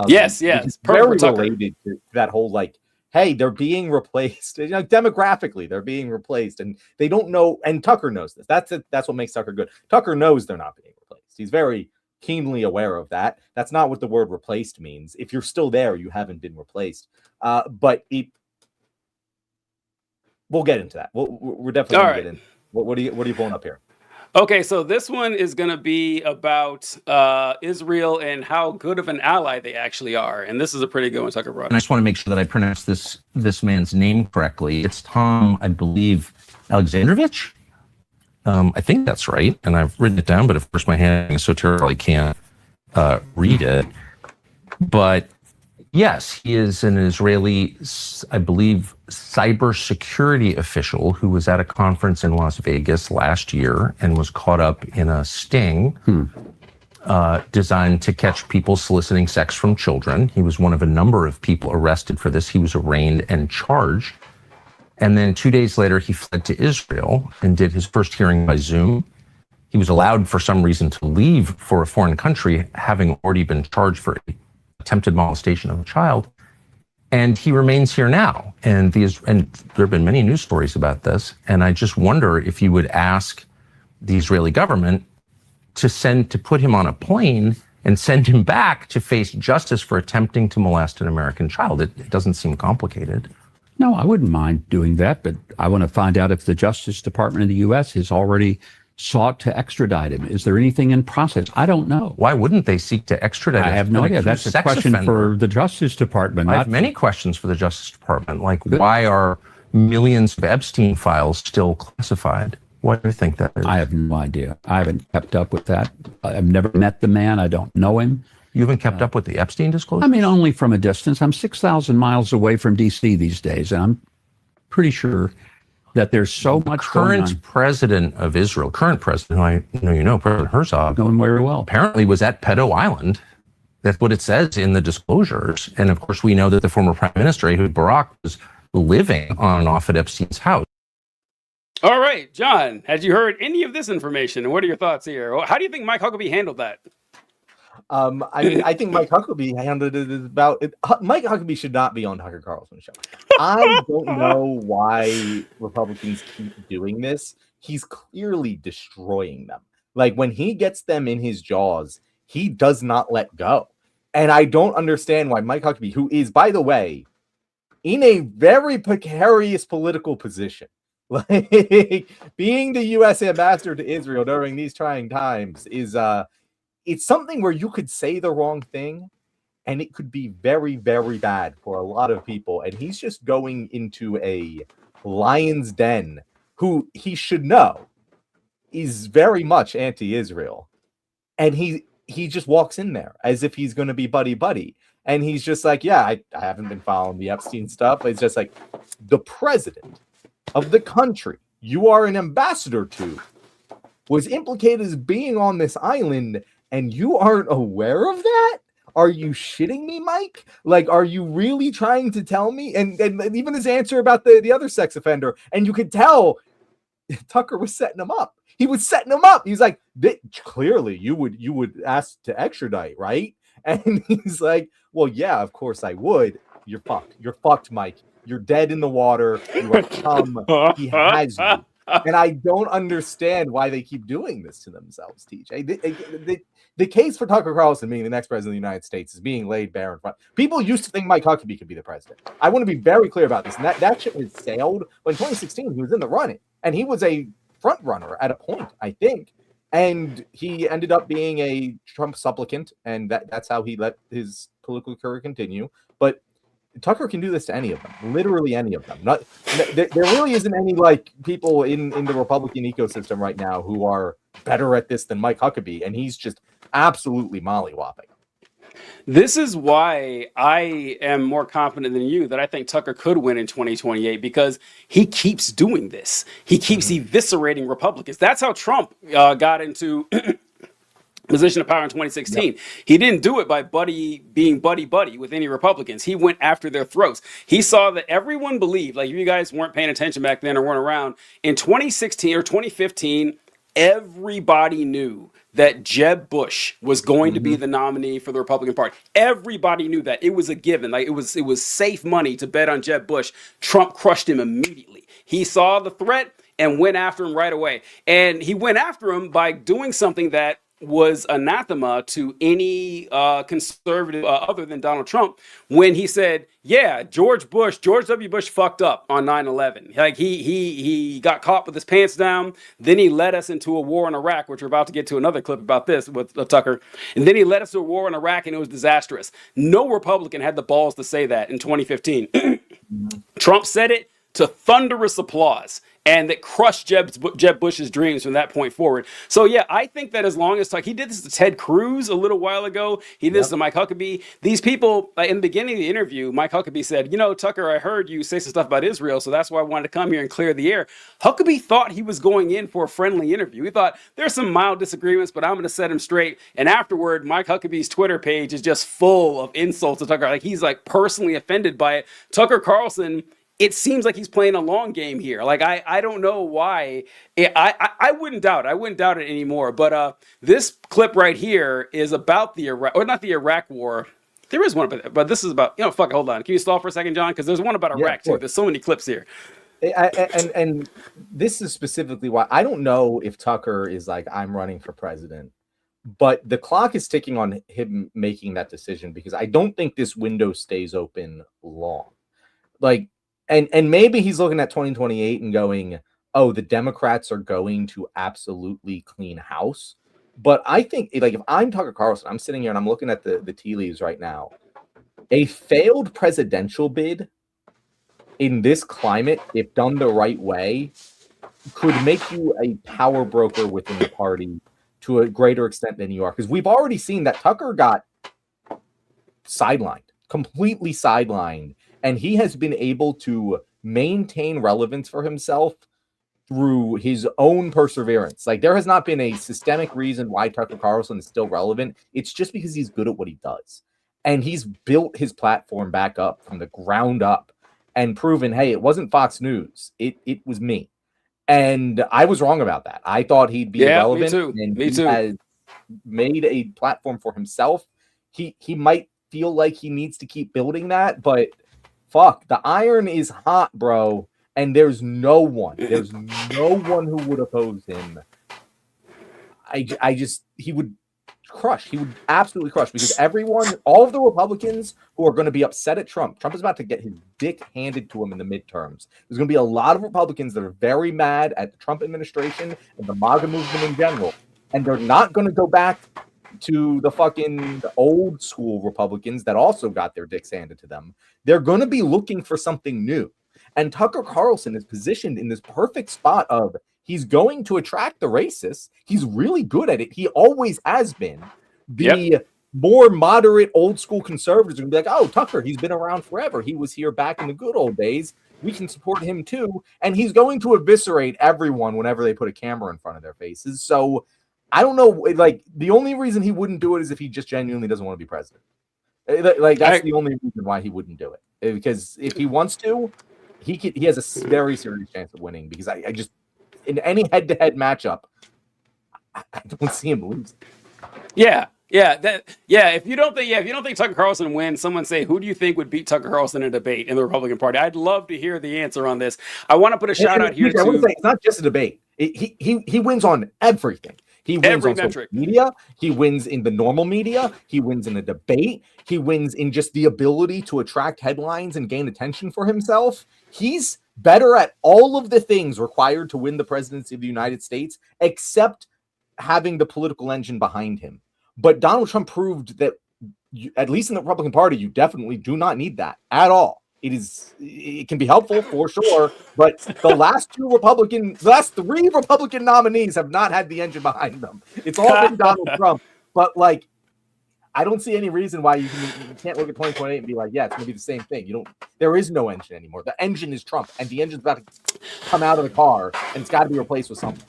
Yes. Very related to that whole like, hey, they're being replaced. You know, demographically, they're being replaced, and they don't know. And Tucker knows this. That's what makes Tucker good. Tucker knows they're not being replaced. He's very keenly aware of that. That's not what the word replaced means. If you're still there, you haven't been replaced. But we'll get into that. We're definitely going to get in. What are you pulling up here? Okay, so this one is going to be about Israel and how good of an ally they actually are. And this is a pretty good one, Tucker brought. And I just want to make sure that I pronounce this man's name correctly. It's Tom, I believe, Alexandrovich. I think that's right, and I've written it down, but of course my handwriting is so terrible I can't read it. But yes, he is an Israeli, I believe, cybersecurity official who was at a conference in Las Vegas last year and was caught up in a sting designed to catch people soliciting sex from children. He was one of a number of people arrested for this. He was arraigned and charged. And then 2 days later, he fled to Israel and did his first hearing by Zoom. He was allowed for some reason to leave for a foreign country, having already been charged for attempted molestation of a child. And he remains here now. And there have been many news stories about this. And I just wonder if you would ask the Israeli government to put him on a plane and send him back to face justice for attempting to molest an American child. It doesn't seem complicated. No, I wouldn't mind doing that, but I want to find out if the Justice Department of the U.S. has already sought to extradite him. Is there anything in process? I don't know. Why wouldn't they seek to extradite him? I have no idea. That's a question for the Justice Department. I have many questions for the Justice Department, like why are millions of Epstein files still classified? What do you think that is? I have no idea. I haven't kept up with that. I've never met the man. I don't know him. You haven't kept up with the Epstein disclosure? I mean, only from a distance. I'm 6,000 miles away from D.C. these days, and I'm pretty sure that there's so much current president of Israel, President President Herzog, going very well. Apparently was at Pedo Island. That's what it says in the disclosures. And of course, we know that the former prime minister, Ehud Barak, was living on and off at Epstein's house. All right, John, had you heard any of this information? And what are your thoughts here? How do you think Mike Huckabee handled that? I mean, I think Mike Huckabee handled it about it. Mike Huckabee should not be on Tucker Carlson's show. I don't know why Republicans keep doing this. He's clearly destroying them. Like, when he gets them in his jaws, he does not let go. And I don't understand why Mike Huckabee, who is, by the way, in a very precarious political position, like being the U.S. ambassador to Israel during these trying times, is it's something where you could say the wrong thing and it could be very, very bad for a lot of people. And he's just going into a lion's den, who he should know is very much anti-Israel. And he just walks in there as if he's going to be buddy-buddy. And he's just like, yeah, I haven't been following the Epstein stuff. It's just like, the president of the country you are an ambassador to was implicated as being on this island, and you aren't aware of that? Are you shitting me, Mike? Like, are you really trying to tell me? And even his answer about the other sex offender, and you could tell Tucker was setting him up. He was setting him up. He's like, clearly you would ask to extradite, right? And he's like, well, yeah, of course I would. You're fucked. You're fucked, Mike. You're dead in the water. You are chum. He has you. And I don't understand why they keep doing this to themselves, TJ. The case for Tucker Carlson being the next president of the United States is being laid bare in front. People used to think Mike Huckabee could be the president. I want to be very clear about this. And that ship has sailed. But in 2016, he was in the running. And he was a front runner at a point, I think. And he ended up being a Trump supplicant. And that's how he let his political career continue. But Tucker can do this to any of them, literally any of them. There really isn't any like people in the Republican ecosystem right now who are better at this than Mike Huckabee, and he's just absolutely mollywopping. This is why I am more confident than you that I think Tucker could win in 2028, because he keeps doing this. He keeps eviscerating Republicans. That's how Trump got into position of power in 2016. Yep. He didn't do it by being buddy with any Republicans. He went after their throats. He saw that everyone believed, like if you guys weren't paying attention back then or weren't around, in 2016 or 2015, everybody knew that Jeb Bush was going to be the nominee for the Republican Party. Everybody knew that. It was a given. Like it was safe money to bet on Jeb Bush. Trump crushed him immediately. He saw the threat and went after him right away. And he went after him by doing something that was anathema to any conservative other than Donald Trump, when he said, yeah, George W. Bush fucked up on 9/11. Like he got caught with his pants down. Then he led us into a war in Iraq, which we're about to get to another clip about this with Tucker. And then he led us to a war in Iraq, and it was disastrous. No Republican had the balls to say that in 2015. Trump said it to thunderous applause, and that crushed Jeb Bush's dreams from that point forward. So yeah, I think that as long as he did this to Ted Cruz a little while ago, he did this to Mike Huckabee. These people, in the beginning of the interview, Mike Huckabee said, Tucker, I heard you say some stuff about Israel, so that's why I wanted to come here and clear the air. Huckabee thought he was going in for a friendly interview. He thought there's some mild disagreements, but I'm going to set him straight. And afterward, Mike Huckabee's Twitter page is just full of insults to Tucker. Like he's like personally offended by it. Tucker Carlson, it seems like he's playing a long game here. Like I don't know why. I wouldn't doubt it. I wouldn't doubt it anymore. But this clip right here is about the Iraq, or not the Iraq War. There is one, but this is about fuck it, hold on. Can you stall for a second, John? Because there's one about Iraq too. There's so many clips here. And this is specifically why I don't know if Tucker is like, I'm running for president, but the clock is ticking on him making that decision, because I don't think this window stays open long. Like. And maybe he's looking at 2028 and going, oh, the Democrats are going to absolutely clean house. But I think, like, if I'm Tucker Carlson, I'm sitting here and I'm looking at the tea leaves right now. A failed presidential bid in this climate, if done the right way, could make you a power broker within the party to a greater extent than you are. Because we've already seen that Tucker got sidelined, completely sidelined. And he has been able to maintain relevance for himself through his own perseverance. Like, there has not been a systemic reason why Tucker Carlson is still relevant. It's just because he's good at what he does. And he's built his platform back up from the ground up. and proven, hey, it wasn't Fox News, it was me. And I was wrong about that. I thought he'd be irrelevant. And Me too. Has made a platform for himself. He might feel like he needs to keep building that, but fuck, the iron is hot, bro. And there's no one who would oppose him. He would crush. He would absolutely crush, because all of the Republicans who are going to be upset at Trump is about to get his dick handed to him in the midterms. There's going to be a lot of Republicans that are very mad at the Trump administration and the MAGA movement in general. And they're not going to go back to the old school Republicans that also got their dicks handed to them. They're going to be looking for something new. And Tucker Carlson is positioned in this perfect spot of, he's going to attract the racists. He's really good at it. He always has been. The more moderate old school conservatives are going to be like, oh, Tucker, he's been around forever. He was here back in the good old days. We can support him too. And he's going to eviscerate everyone whenever they put a camera in front of their faces. So I don't know. Like, the only reason he wouldn't do it is if he just genuinely doesn't want to be president. Like, that's the only reason why he wouldn't do it. Because if he wants to, he has a very serious chance of winning. Because I just, in any head-to-head matchup, I don't see him losing. If you don't think Tucker Carlson wins, someone say, who do you think would beat Tucker Carlson in a debate in the Republican Party? I'd love to hear the answer on this. I want to put a shout out here. I want to say, it's not just a debate. He wins on everything. He wins on social media. He wins in the normal media. He wins in a debate. He wins in just the ability to attract headlines and gain attention for himself. He's better at all of the things required to win the presidency of the United States, except having the political engine behind him. But Donald Trump proved that, at least in the Republican Party, you definitely do not need that at all. It can be helpful for sure, but the last three Republican nominees have not had the engine behind them. It's all been Donald Trump. But like, I don't see any reason why you can't look at 2028 and be like, yeah, it's going to be the same thing. There is no engine anymore. The engine is Trump, and the engine's about to come out of the car, and it's got to be replaced with something.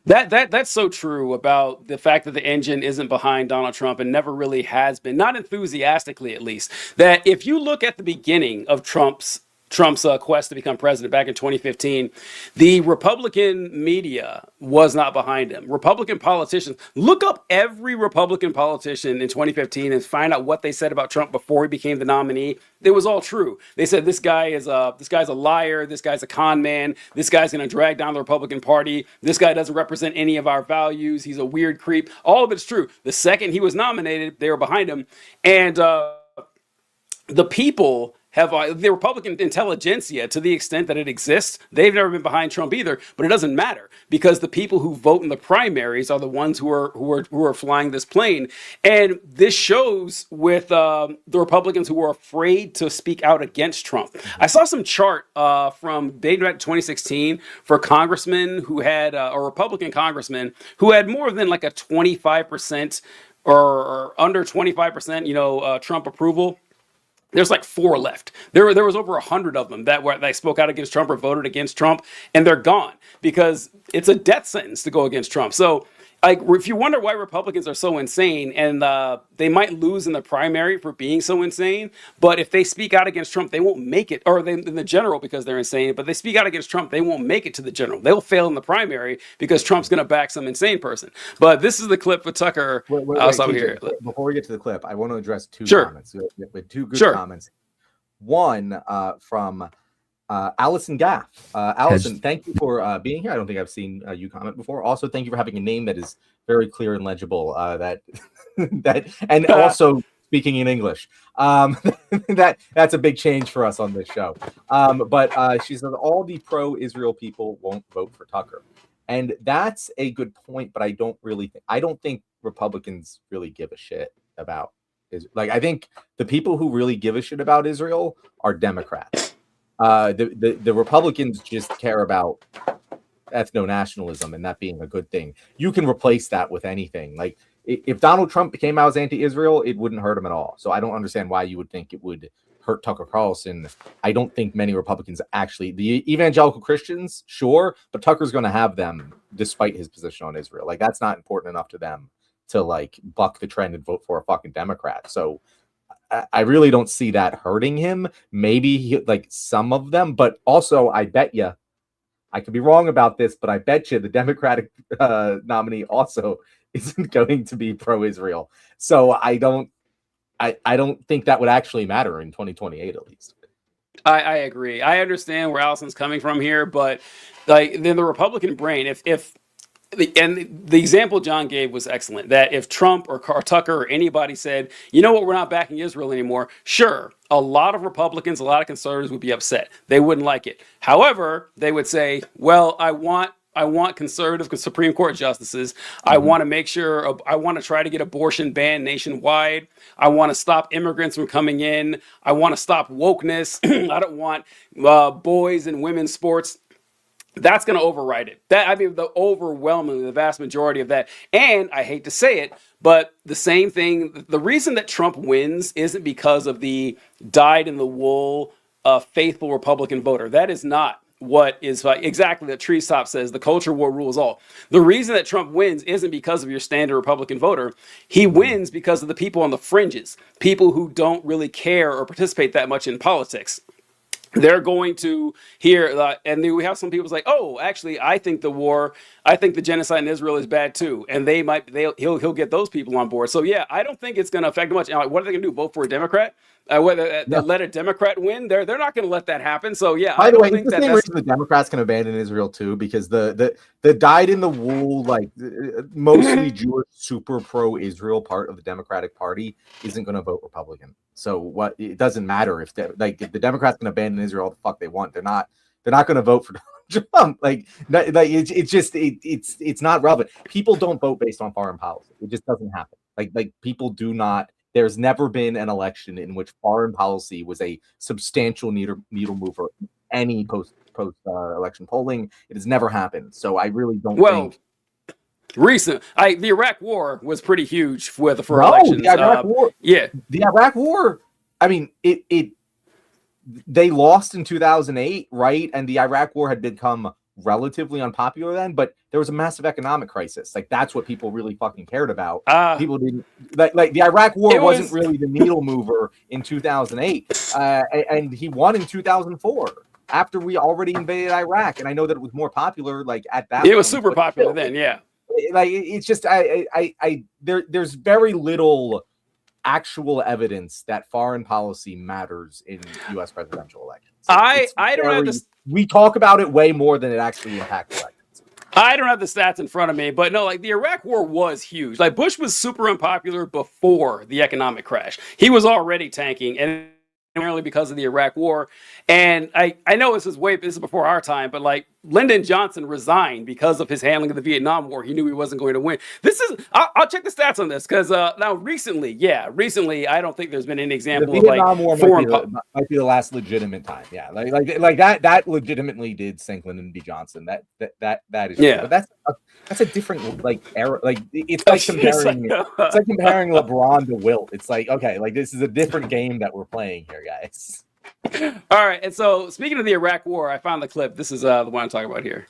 That's so true about the fact that the engine isn't behind Donald Trump and never really has been, not enthusiastically at least. That if you look at the beginning of Trump's quest to become president back in 2015, the Republican media was not behind him. Republican politicians, look up every Republican politician in 2015 and find out what they said about Trump before he became the nominee. It was all true. They said this guy's a liar, this guy's a con man, this guy's going to drag down the Republican Party, this guy doesn't represent any of our values, he's a weird creep. All of it's true. The second he was nominated, they were behind him, and the people have the Republican intelligentsia, to the extent that it exists, they've never been behind Trump either. But it doesn't matter, because the people who vote in the primaries are the ones who are flying this plane. And this shows with the Republicans who are afraid to speak out against Trump. I saw some chart from dating back to 2016 for congressmen who had a Republican congressman who had more than like a 25% or under 25%, Trump approval. There's like 4 left. There was over 100 of them that spoke out against Trump or voted against Trump, and they're gone because it's a death sentence to go against Trump. So, like, if you wonder why Republicans are so insane, and they might lose in the primary for being so insane, but if they speak out against Trump, they won't make it, or in the general because they're insane, but they speak out against Trump, they won't make it to the general. They'll fail in the primary because Trump's going to back some insane person. But this is the clip with Tucker. I'll stop here. Before we get to the clip, I want to address 2 comments. With 2 good comments. One from Allison Gaff. Allison, thank you for being here. I don't think I've seen you comment before. Also, thank you for having a name that is very clear and legible. And also speaking in English. That's a big change for us on this show. But she said all the pro-Israel people won't vote for Tucker, and that's a good point. But I don't think Republicans really give a shit about Israel. Like, I think the people who really give a shit about Israel are Democrats. The Republicans just care about ethno-nationalism and that being a good thing. You can replace that with anything. Like, if Donald Trump came out as anti-Israel, it wouldn't hurt him at all. So I don't understand why you would think it would hurt Tucker Carlson. I don't think many Republicans actually, the evangelical Christians, sure, but Tucker's going to have them despite his position on Israel. Like, that's not important enough to them to like buck the trend and vote for a fucking Democrat. So I really don't see that hurting him. Maybe like some of them, but also I bet you, I could be wrong about this, but I bet you the Democratic nominee also isn't going to be pro-Israel. So I don't think that would actually matter in 2028 at least. I agree. I understand where Allison's coming from here, but like then the Republican brain, if and the example John gave was excellent, that if Trump or Tucker or anybody said, you know what, we're not backing Israel anymore, sure, a lot of Republicans, a lot of conservatives would be upset. They wouldn't like it. However, they would say, well, I want conservative Supreme Court justices. I want to make sure, I want to try to get abortion banned nationwide. I want to stop immigrants from coming in. I want to stop wokeness. I don't want boys and women's sports. That's going to override it. The vast majority of that. And I hate to say it, but the same thing, the reason that Trump wins isn't because of the dyed-in-the-wool, faithful Republican voter. That is not what is exactly that Tree Stop says, the culture war rules all. The reason that Trump wins isn't because of your standard Republican voter. He wins because of the people on the fringes, people who don't really care or participate that much in politics. They're going to hear, and then we have some people like, oh, actually, I think the genocide in Israel is bad too, and he'll get those people on board. So yeah, I don't think it's going to affect much. What are they going to do? Vote for a Democrat? Let a Democrat win? They're not going to let that happen. So yeah. By the way, it's the same reason the Democrats can abandon Israel too, because the dyed-in-the-wool, like mostly Jewish, super pro-Israel part of the Democratic Party isn't going to vote Republican. So what? It doesn't matter if if the Democrats can abandon Israel all the fuck they want. They're not going to vote for Trump. It's not relevant. People don't vote based on foreign policy. It just doesn't happen. Like people do not. There's never been an election in which foreign policy was a substantial needle mover. Any post election polling, it has never happened. So I really don't think. The Iraq War was pretty huge for elections. The Iraq War. Yeah, the Iraq War. I mean, they lost in 2008, right? And the Iraq War had become relatively unpopular then, but there was a massive economic crisis. Like that's what people really fucking cared about. People didn't like the Iraq War wasn't really the needle mover in 2008, and he won in 2004 after we already invaded Iraq. And I know that it was more popular like at that. It was super popular then, yeah. Like it's just there's very little actual evidence that foreign policy matters in U.S. presidential elections. We talk about it way more than it actually impacts elections. I don't have the stats in front of me, but no, like the Iraq War was huge. Like Bush was super unpopular before the economic crash. He was already tanking, and primarily because of the Iraq War. And I know this is before our time, but like Lyndon Johnson resigned because of his handling of the Vietnam War. He knew he wasn't going to win. I'll check the stats on this because now recently, I don't think there's been any example the Vietnam War might be the last legitimate time. Yeah, like that legitimately did sink Lyndon B. Johnson. That is true. But that's a different like era. Like it's like comparing LeBron to Wilt. It's like, okay, like this is a different game that we're playing here, guys. All right, and so speaking of the Iraq War, I found the clip. This is the one I'm talking about here.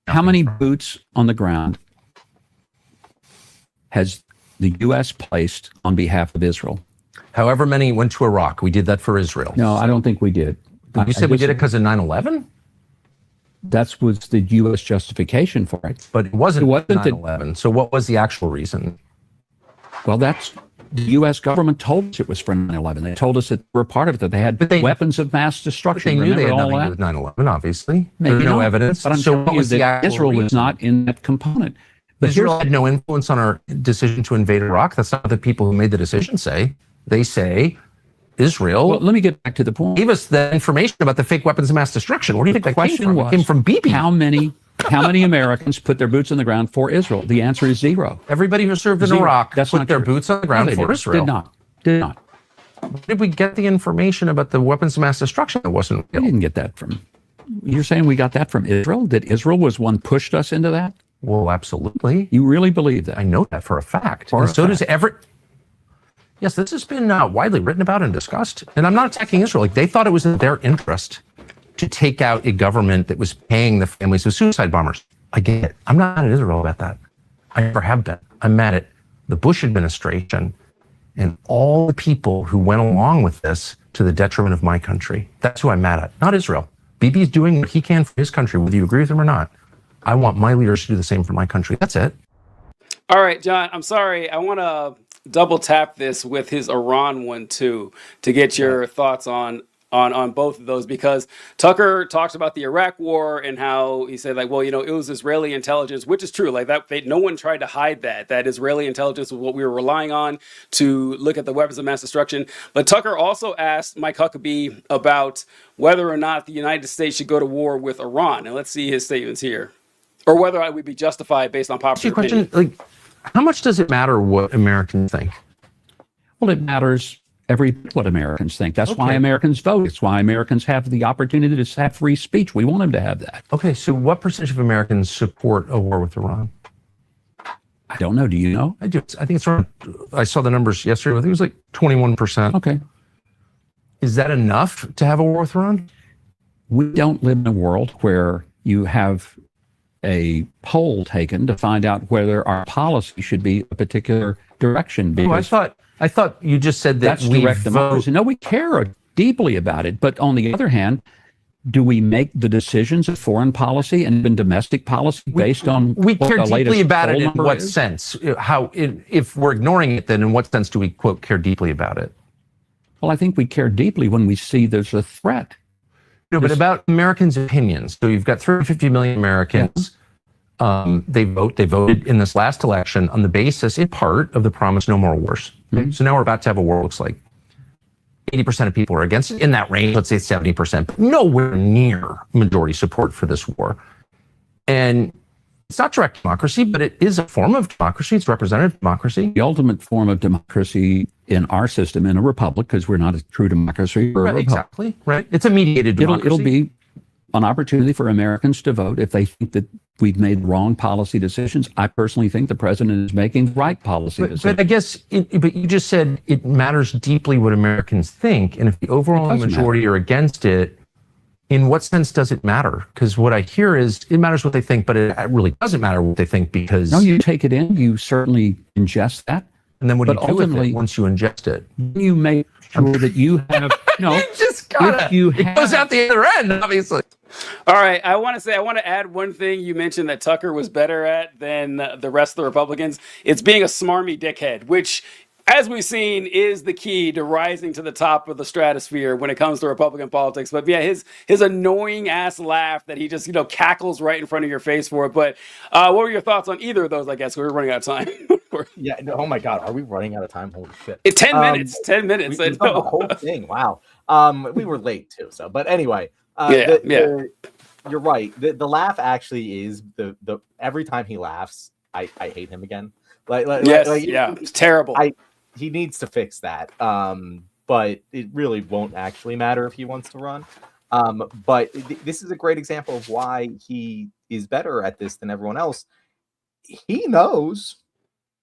How many boots on the ground has the U.S. placed on behalf of Israel? However many went to Iraq. We did that for Israel. No, I don't think we did. You said we did it because of 9/11? That was the U.S. justification for it. But it wasn't 9/11. So what was the actual reason? Well, the U.S. government told us it was for 9/11. They told us that we were part of it, that they had weapons of mass destruction. But they knew they had nothing to do with 9/11, obviously. Maybe no evidence. But I'm telling you that Israel was not in that component. But Israel had no influence on our decision to invade Iraq. That's not what the people who made the decision say. They say Israel. Well, let me get back to the point. Gave us the information about the fake weapons of mass destruction. Where do you think that question came from? It came from Bibi. How many Americans put their boots on the ground for Israel? The answer is zero. Everybody who served in Iraq put their boots on the ground for Israel. Did not. Where did we get the information about the weapons of mass destruction? It wasn't real. We didn't get that from. You're saying we got that from Israel? That Israel was one pushed us into that? Well, absolutely. You really believe that? I know that for a fact. Does every. Yes, this has been widely written about and discussed. And I'm not attacking Israel. Like they thought it was in their interest to take out a government that was paying the families of suicide bombers. I get it. I'm not mad at Israel about that. I never have been. I'm mad at the Bush administration and all the people who went along with this to the detriment of my country. That's who I'm mad at, not Israel. Bibi's doing what he can for his country, whether you agree with him or not. I want my leaders to do the same for my country. That's it. All right, John, I'm sorry. I want to double tap this with his Iran one too, to get your thoughts on both of those, because Tucker talks about the Iraq war and how he said, like, well, it was Israeli intelligence, which is true. Like that, no one tried to hide that Israeli intelligence was what we were relying on to look at the weapons of mass destruction. But Tucker also asked Mike Huckabee about whether or not the United States should go to war with Iran. And let's see his statements here, or whether I would be justified based on popular opinion. Like, how much does it matter what Americans think? Well, it matters what Americans think. That's why Americans vote. It's why Americans have the opportunity to have free speech. We want them to have that. Okay, so what percentage of Americans support a war with Iran? I don't know. Do you know? I do. I think it's around, I saw the numbers yesterday. I think it was like 21%. Okay. Is that enough to have a war with Iran? We don't live in a world where you have a poll taken to find out whether our policy should be a particular direction. Because I thought you just said that that's direct democracy. No, we care deeply about it. But on the other hand, do we make the decisions of foreign policy and even domestic policy based on we what care the latest deeply about poll it in number what is? sense? If we're ignoring it, then in what sense do we, quote, care deeply about it? Well, I think we care deeply when we see there's a threat. No, but about Americans' opinions. So you've got 350 million Americans. They voted in this last election on the basis, in part, of the promise no more wars. Okay? So now we're about to have a war. Looks like 80% of people are against it. In that range, let's say 70%, but nowhere near majority support for this war. And it's not direct democracy, but it is a form of democracy. It's representative democracy. The ultimate form of democracy in our system, in a republic, because we're not a true democracy. We're a republic. Exactly. Right. It's a mediated democracy. It'll be an opportunity for Americans to vote if they think that we've made wrong policy decisions. I personally think the president is making the right policy decisions. But I guess, but you just said it matters deeply what Americans think. And if the overwhelming majority are against it, in what sense does it matter? Because what I hear is it matters what they think, but it really doesn't matter what they think because... No, you take it in, you certainly ingest that. And then what do you do with it once you ingest it? You make sure that you have... No, you just gotta, it goes out the other end, obviously. All right, I want to add one thing you mentioned that Tucker was better at than the rest of the Republicans. It's being a smarmy dickhead, which, as we've seen, is the key to rising to the top of the stratosphere when it comes to Republican politics. But yeah, his annoying ass laugh that he just cackles right in front of your face for it. But what were your thoughts on either of those? I guess we're running out of time. Yeah. No, oh my God, are we running out of time? Holy shit! 10 minutes. 10 minutes. We the whole thing. Wow. We were late too. So, but anyway. You're right. The laugh actually is the every time he laughs, I hate him again. It's terrible. He needs to fix that. But it really won't actually matter if he wants to run. But this is a great example of why he is better at this than everyone else. He knows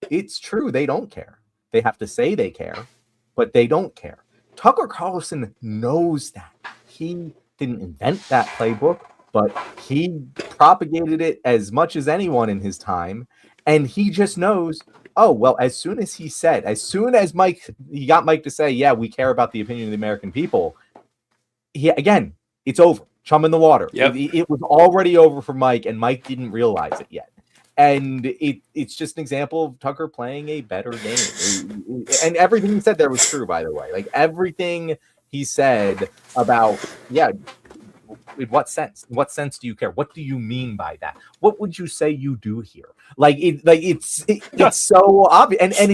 it's true. They don't care. They have to say they care, but they don't care. Tucker Carlson knows that. He didn't invent that playbook, but he propagated it as much as anyone in his time. And he just knows, oh, well, as soon as he got Mike to say, yeah, we care about the opinion of the American people, it's over. Chum in the water. Yep. It was already over for Mike, and Mike didn't realize it yet. And it's just an example of Tucker playing a better game. And everything he said there was true, by the way. Like everything he said about, in what sense? In what sense do you care? What do you mean by that? What would you say you do here? It's so obvious, and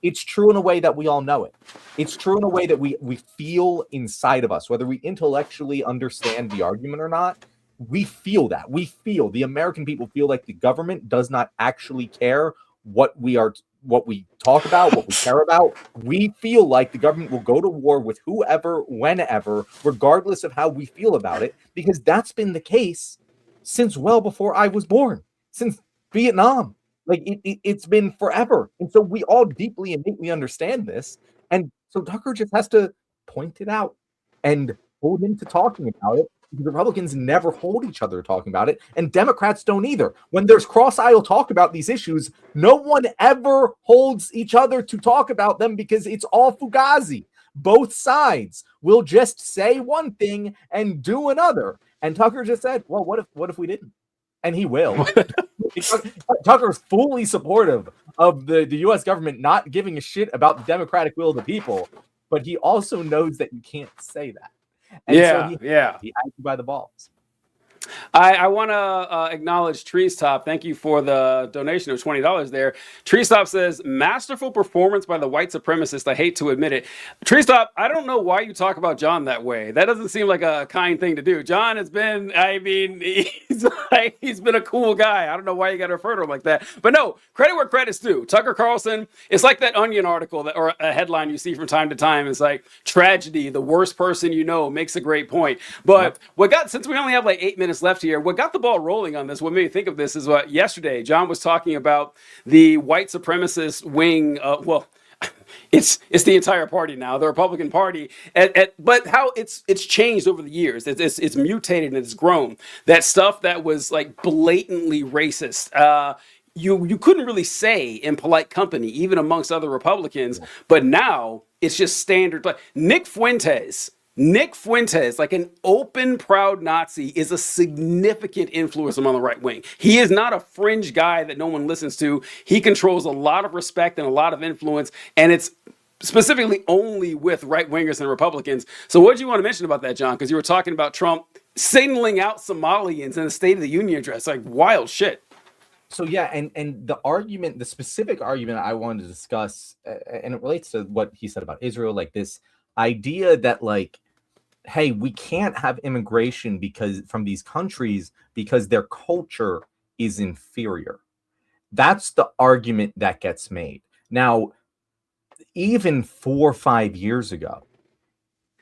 it's true in a way that we all know it. It's true in a way that we feel inside of us, whether we intellectually understand the argument or not. We feel that. The American people feel like the government does not actually care what we talk about, what we care about. We feel like the government will go to war with whoever, whenever, regardless of how we feel about it, because that's been the case since well before I was born, since Vietnam. It's been forever. And so we all deeply and innately understand this. And so Tucker just has to point it out and hold him to talking about it The Republicans never hold each other talking about it, and Democrats don't either. When there's cross-aisle talk about these issues, no one ever holds each other to talk about them because it's all fugazi. Both sides will just say one thing and do another. And Tucker just said, well, what if we didn't? And he will. Tucker's fully supportive of the U.S. government not giving a shit about the democratic will of the people, but he also knows that you can't say that. And so he has you by the balls. I want to acknowledge Treestop. Thank you for the donation of $20 there. Treestop says, masterful performance by the white supremacist. I hate to admit it. Treestop, I don't know why you talk about John that way. That doesn't seem like a kind thing to do. John has been, he's been a cool guy. I don't know why you got to refer to him like that. But no, credit where credit's due. Tucker Carlson, it's like that Onion article or a headline you see from time to time. It's like, tragedy, the worst person you know makes a great point. But since we only have like 8 minutes left here, what got the ball rolling on this, what made me think of this is what yesterday John was talking about the white supremacist wing. It's the entire party now, the Republican Party, but how it's changed over the years. It's mutated and it's grown. That stuff that was like blatantly racist. You couldn't really say in polite company, even amongst other Republicans, but now it's just standard. But Nick Fuentes, like an open, proud Nazi, is a significant influence among the right wing. He is not a fringe guy that no one listens to. He controls a lot of respect and a lot of influence, and it's specifically only with right wingers and Republicans. So what do you want to mention about that, John? Because you were talking about Trump signaling out Somalians in the State of the Union address, like wild shit. So yeah, and the specific argument I wanted to discuss, and it relates to what he said about Israel, like this idea that like, hey, we can't have immigration from these countries because their culture is inferior. That's the argument that gets made. Now, even 4 or 5 years ago,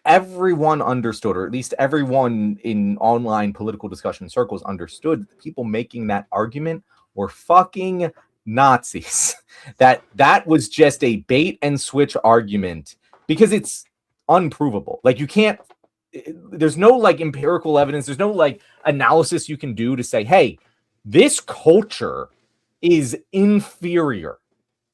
everyone understood, or at least everyone in online political discussion circles understood, that people making that argument were fucking Nazis. That was just a bait and switch argument because it's unprovable. Like, you can't, there's no like empirical evidence, there's no like analysis you can do to say, hey, this culture is inferior.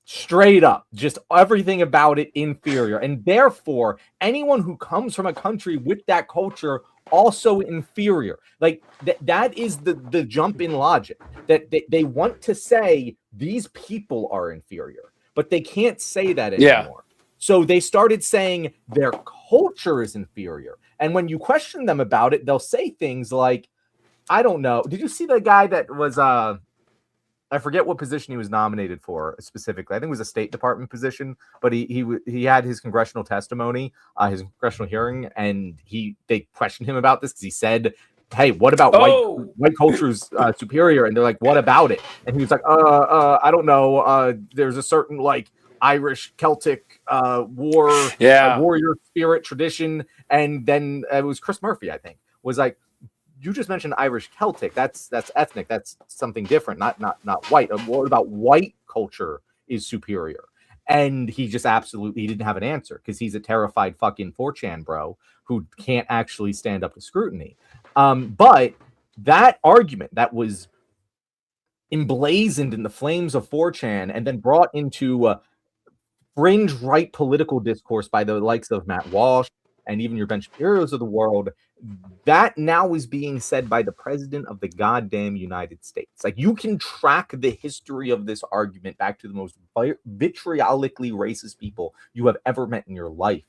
Straight up, just everything about it inferior. And therefore, anyone who comes from a country with that culture also inferior. Like that is the jump in logic, that they want to say these people are inferior, but they can't say that anymore. So they started saying their culture is inferior. And when you question them about it, they'll say things like, I don't know. Did you see the guy that was, I forget what position he was nominated for specifically. I think it was a State Department position, but he had his congressional testimony, his congressional hearing, and they questioned him about this because he said, hey, what about white culture's superior? And they're like, what about it? And he was like, I don't know. There's a certain like Irish Celtic warrior spirit tradition. And then it was Chris Murphy, I think, was like, you just mentioned Irish Celtic. That's ethnic. That's something different, not white. What about white culture is superior? And he just he didn't have an answer because he's a terrified fucking 4chan bro who can't actually stand up to scrutiny. But that argument that was emblazoned in the flames of 4chan and then brought into fringe right political discourse by the likes of Matt Walsh and even your Ben Shapiro's of the world, that now is being said by the president of the goddamn United States. Like, you can track the history of this argument back to the most vitriolically racist people you have ever met in your life.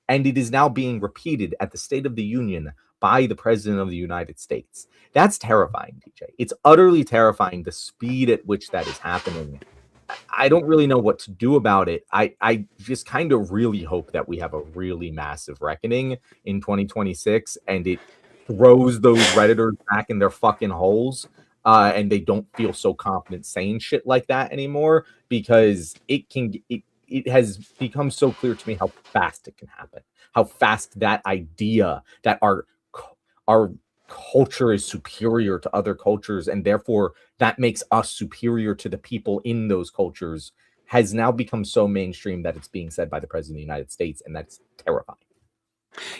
And it is now being repeated at the State of the Union by the president of the United States. That's terrifying, DJ. It's utterly terrifying, the speed at which that is happening. I don't really know what to do about it. I just kind of really hope that we have a really massive reckoning in 2026 and it throws those Redditors back in their fucking holes and they don't feel so confident saying shit like that anymore, because it has become so clear to me how fast it can happen, how fast that idea that our culture is superior to other cultures and therefore that makes us superior to the people in those cultures has now become so mainstream that it's being said by the president of the United States, and that's terrifying.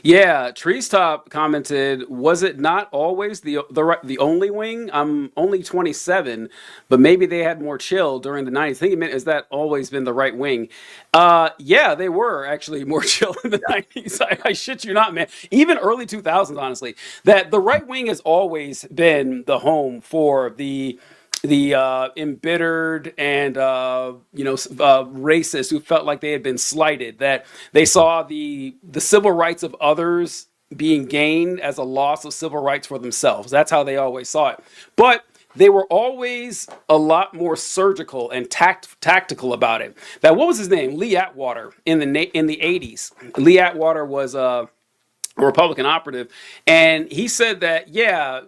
Yeah, Trees Top commented, "Was it not always the only wing? I'm only 27, but maybe they had more chill during the 90s." I think it meant, has that always been the right wing? Yeah, they were actually more chill in the 90s. I shit you not, man. Even early 2000s, honestly, that the right wing has always been the home for the embittered and racists who felt like they had been slighted, that they saw the civil rights of others being gained as a loss of civil rights for themselves. That's how they always saw it. But they were always a lot more surgical and tactical about it. That, what was his name? Lee Atwater in the 80s. Lee Atwater was a Republican operative, and he said that, yeah,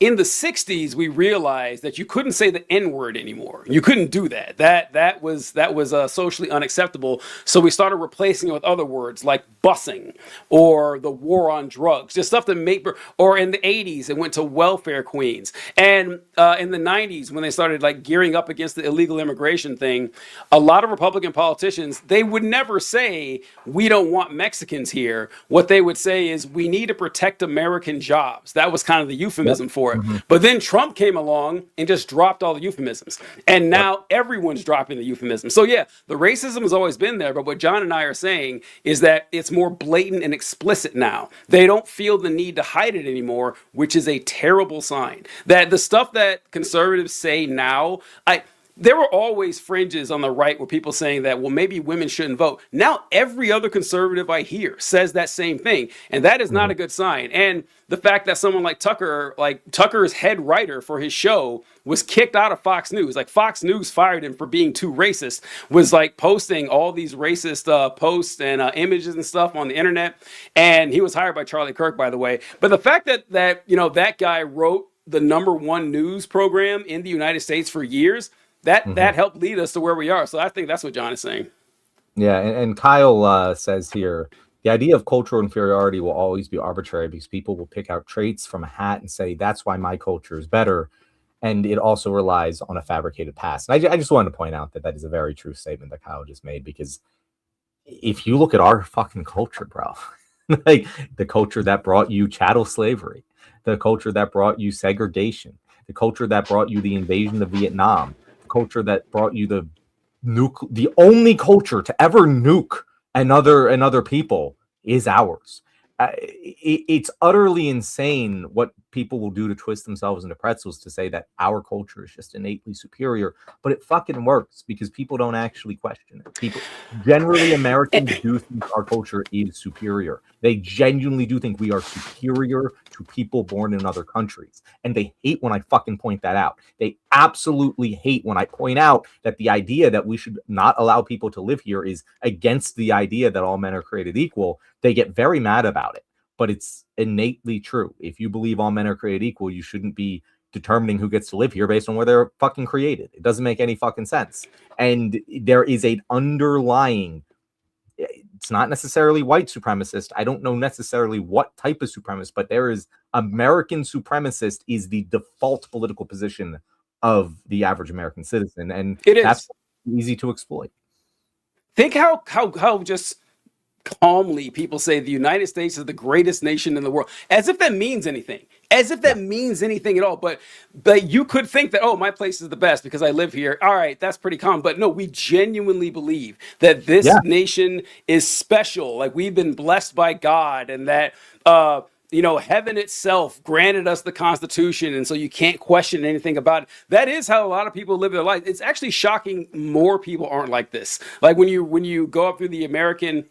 in the 60s, we realized that you couldn't say the N-word anymore. You couldn't do that. That was socially unacceptable. So we started replacing it with other words like busing or the war on drugs, just stuff that make. Or in the 80s, it went to welfare queens. And in the 90s, when they started like gearing up against the illegal immigration thing, a lot of Republican politicians, they would never say, "We don't want Mexicans here." What they would say is, "We need to protect American jobs." That was kind of the euphemism for it. But then Trump came along and just dropped all the euphemisms. And now everyone's dropping the euphemisms. So yeah, the racism has always been there. But what John and I are saying is that it's more blatant and explicit now. They don't feel the need to hide it anymore, which is a terrible sign. That the stuff that conservatives say now, there were always fringes on the right where people saying that, well, maybe women shouldn't vote. Now every other conservative I hear says that same thing. And that is not a good sign. And the fact that someone like Tucker's head writer for his show was kicked out of Fox News. Like Fox News fired him for being too racist, was like posting all these racist posts and images and stuff on the internet. And he was hired by Charlie Kirk, by the way. But the fact that that guy wrote the #1 news program in the United States for years, that helped lead us to where we are. So I think that's what John is saying. Yeah, and Kyle says here, the idea of cultural inferiority will always be arbitrary because people will pick out traits from a hat and say, that's why my culture is better. And it also relies on a fabricated past. And I just wanted to point out that is a very true statement that Kyle just made, because if you look at our fucking culture, bro, like the culture that brought you chattel slavery, the culture that brought you segregation, the culture that brought you the invasion of Vietnam, culture that brought you the only culture to ever nuke another people is ours. It's utterly insane what people will do to twist themselves into pretzels to say that our culture is just innately superior, but it fucking works because people don't actually question it. People generally, Americans do think our culture is superior. They genuinely do think we are superior to people born in other countries, and they hate when I fucking point that out. They absolutely hate when I point out that the idea that we should not allow people to live here is against the idea that all men are created equal. They get very mad about it, but it's innately true. If you believe all men are created equal, you shouldn't be determining who gets to live here based on where they're fucking created. It doesn't make any fucking sense. And there is an underlying, it's not necessarily white supremacist. I don't know necessarily what type of supremacist, but there is American supremacist is the default political position of the average American citizen. And that's easy to exploit. Think how just calmly people say the United States is the greatest nation in the world, as if that means anything, as if that means anything at all. But you could think that, oh, my place is the best because I live here. All right, that's pretty common. But no, we genuinely believe that this nation is special. Like, we've been blessed by God, and that heaven itself granted us the Constitution, and so you can't question anything about it. That is how a lot of people live their life. It's actually shocking more people aren't like this. Like when you go up through the American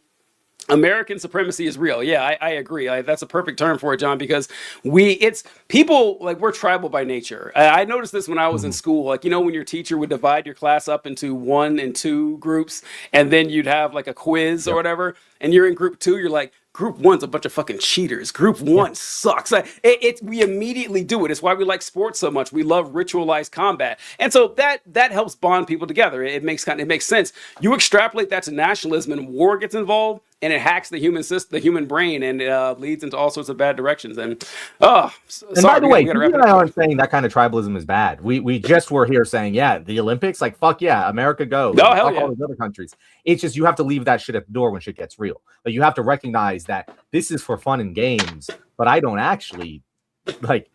supremacy is real. Yeah, I agree. That's a perfect term for it, John, because it's people, like, we're tribal by nature. I noticed this when I was in school. Like, when your teacher would divide your class up into 1 and 2 groups, and then you'd have like a quiz or whatever, and you're in group 2, you're like, Group 1's a bunch of fucking cheaters. Group 1 sucks. We immediately do it. It's why we like sports so much. We love ritualized combat. And so that helps bond people together. It makes sense. You extrapolate that to nationalism and war gets involved, and it hacks the human system, the human brain, and leads into all sorts of bad directions. And by the way, we you and I aren't saying that kind of tribalism is bad. We just were here saying, yeah, the Olympics, like fuck yeah, America go. No, hell fuck yeah. all these other countries. It's just you have to leave that shit at the door when shit gets real. Like you have to recognize that this is for fun and games, but I don't actually like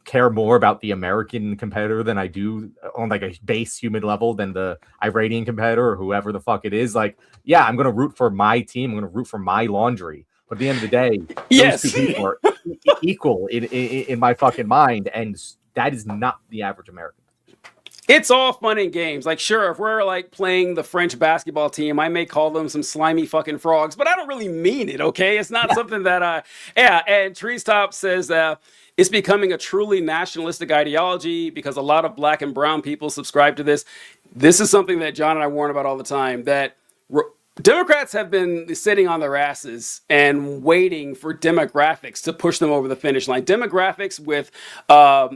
care more about the American competitor than I do on like a base human level than the Iranian competitor or whoever the fuck it is. Like, yeah, I'm gonna root for my team. I'm gonna root for my laundry. But at the end of the day, yes, those two people are equal in my fucking mind, and that is not the average American. It's all fun and games. Like, sure, if we're like playing the French basketball team, I may call them some slimy fucking frogs, but I don't really mean it, okay? It's not something that and Treetop says it's becoming a truly nationalistic ideology because a lot of black and brown people subscribe to this. This is something that John and I warn about all the time, that Democrats have been sitting on their asses and waiting for demographics to push them over the finish line. Demographics with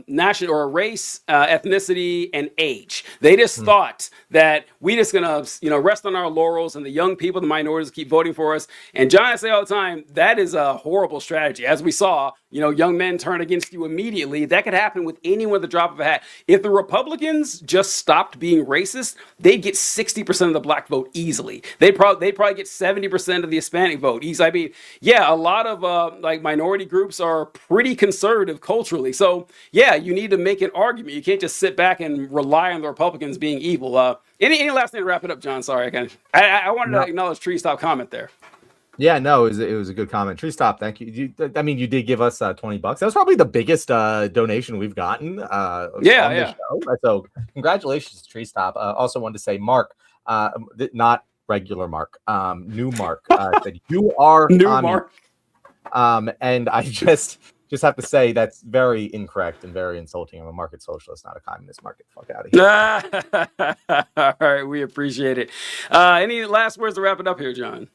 national or race, ethnicity, and age. They just thought that we just gonna, rest on our laurels, and the young people, the minorities, keep voting for us. And John, I say all the time, that is a horrible strategy. As we saw, young men turn against you immediately. That could happen with anyone at the drop of a hat. If the Republicans just stopped being racist, they'd get 60% of the black vote easily. They'd probably get 70% of the Hispanic vote. I mean, yeah, a lot of like minority groups are pretty conservative culturally. So yeah, you need to make an argument. You can't just sit back and rely on the Republicans being evil. Any last thing to wrap it up, John? Sorry, I wanted to acknowledge Treestop comment there. Yeah, no, it was a good comment. Treestop, thank you. You did give us $20. That was probably the biggest donation we've gotten. On the show. So congratulations, Treestop. Also wanted to say, Mark, not regular Mark, new Mark, said you are new Mark. And I just have to say that's very incorrect and very insulting. I'm a market socialist, not a communist. Market, fuck out of here. All right, we appreciate it. Any last words to wrap it up here, John?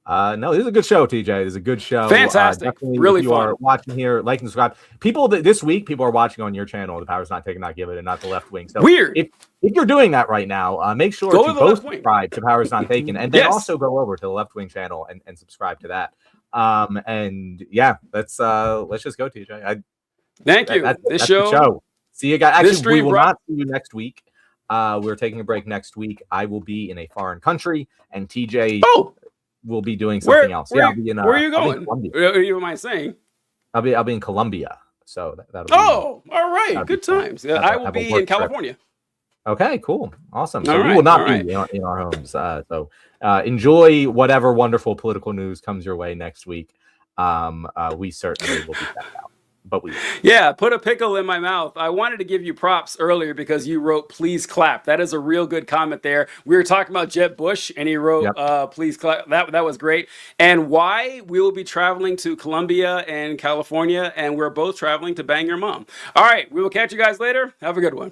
No, this is a good show, TJ. This is a good show. Fantastic. Really if you fun. Are watching here, like and subscribe. People this week, people are watching on your channel. The Power's Not Taken, Not Given, and not the Left Wing. So weird. If you're doing that right now, make sure to both subscribe to Power's Not Taken, and then also go over to the Left Wing channel and subscribe to that. And yeah, let's just go, TJ. Thank you. That's the show. See you guys. Actually, we will not see you next week. We're taking a break next week. I will be in a foreign country, and TJ. We'll be doing something else. Where are you going? You mind saying? I'll be in Colombia. So that'll be. Oh, all right. Good times. I will be in California. Okay, cool, awesome. So we will not be in our homes. So enjoy whatever wonderful political news comes your way next week. We certainly will be checked out. But put a pickle in my mouth. I wanted to give you props earlier because you wrote "please clap." That is a real good comment there. We were talking about Jeb Bush, and he wrote "please clap." That was great. And why we will be traveling to Colombia and California, and we're both traveling to bang your mom. All right, we will catch you guys later. Have a good one.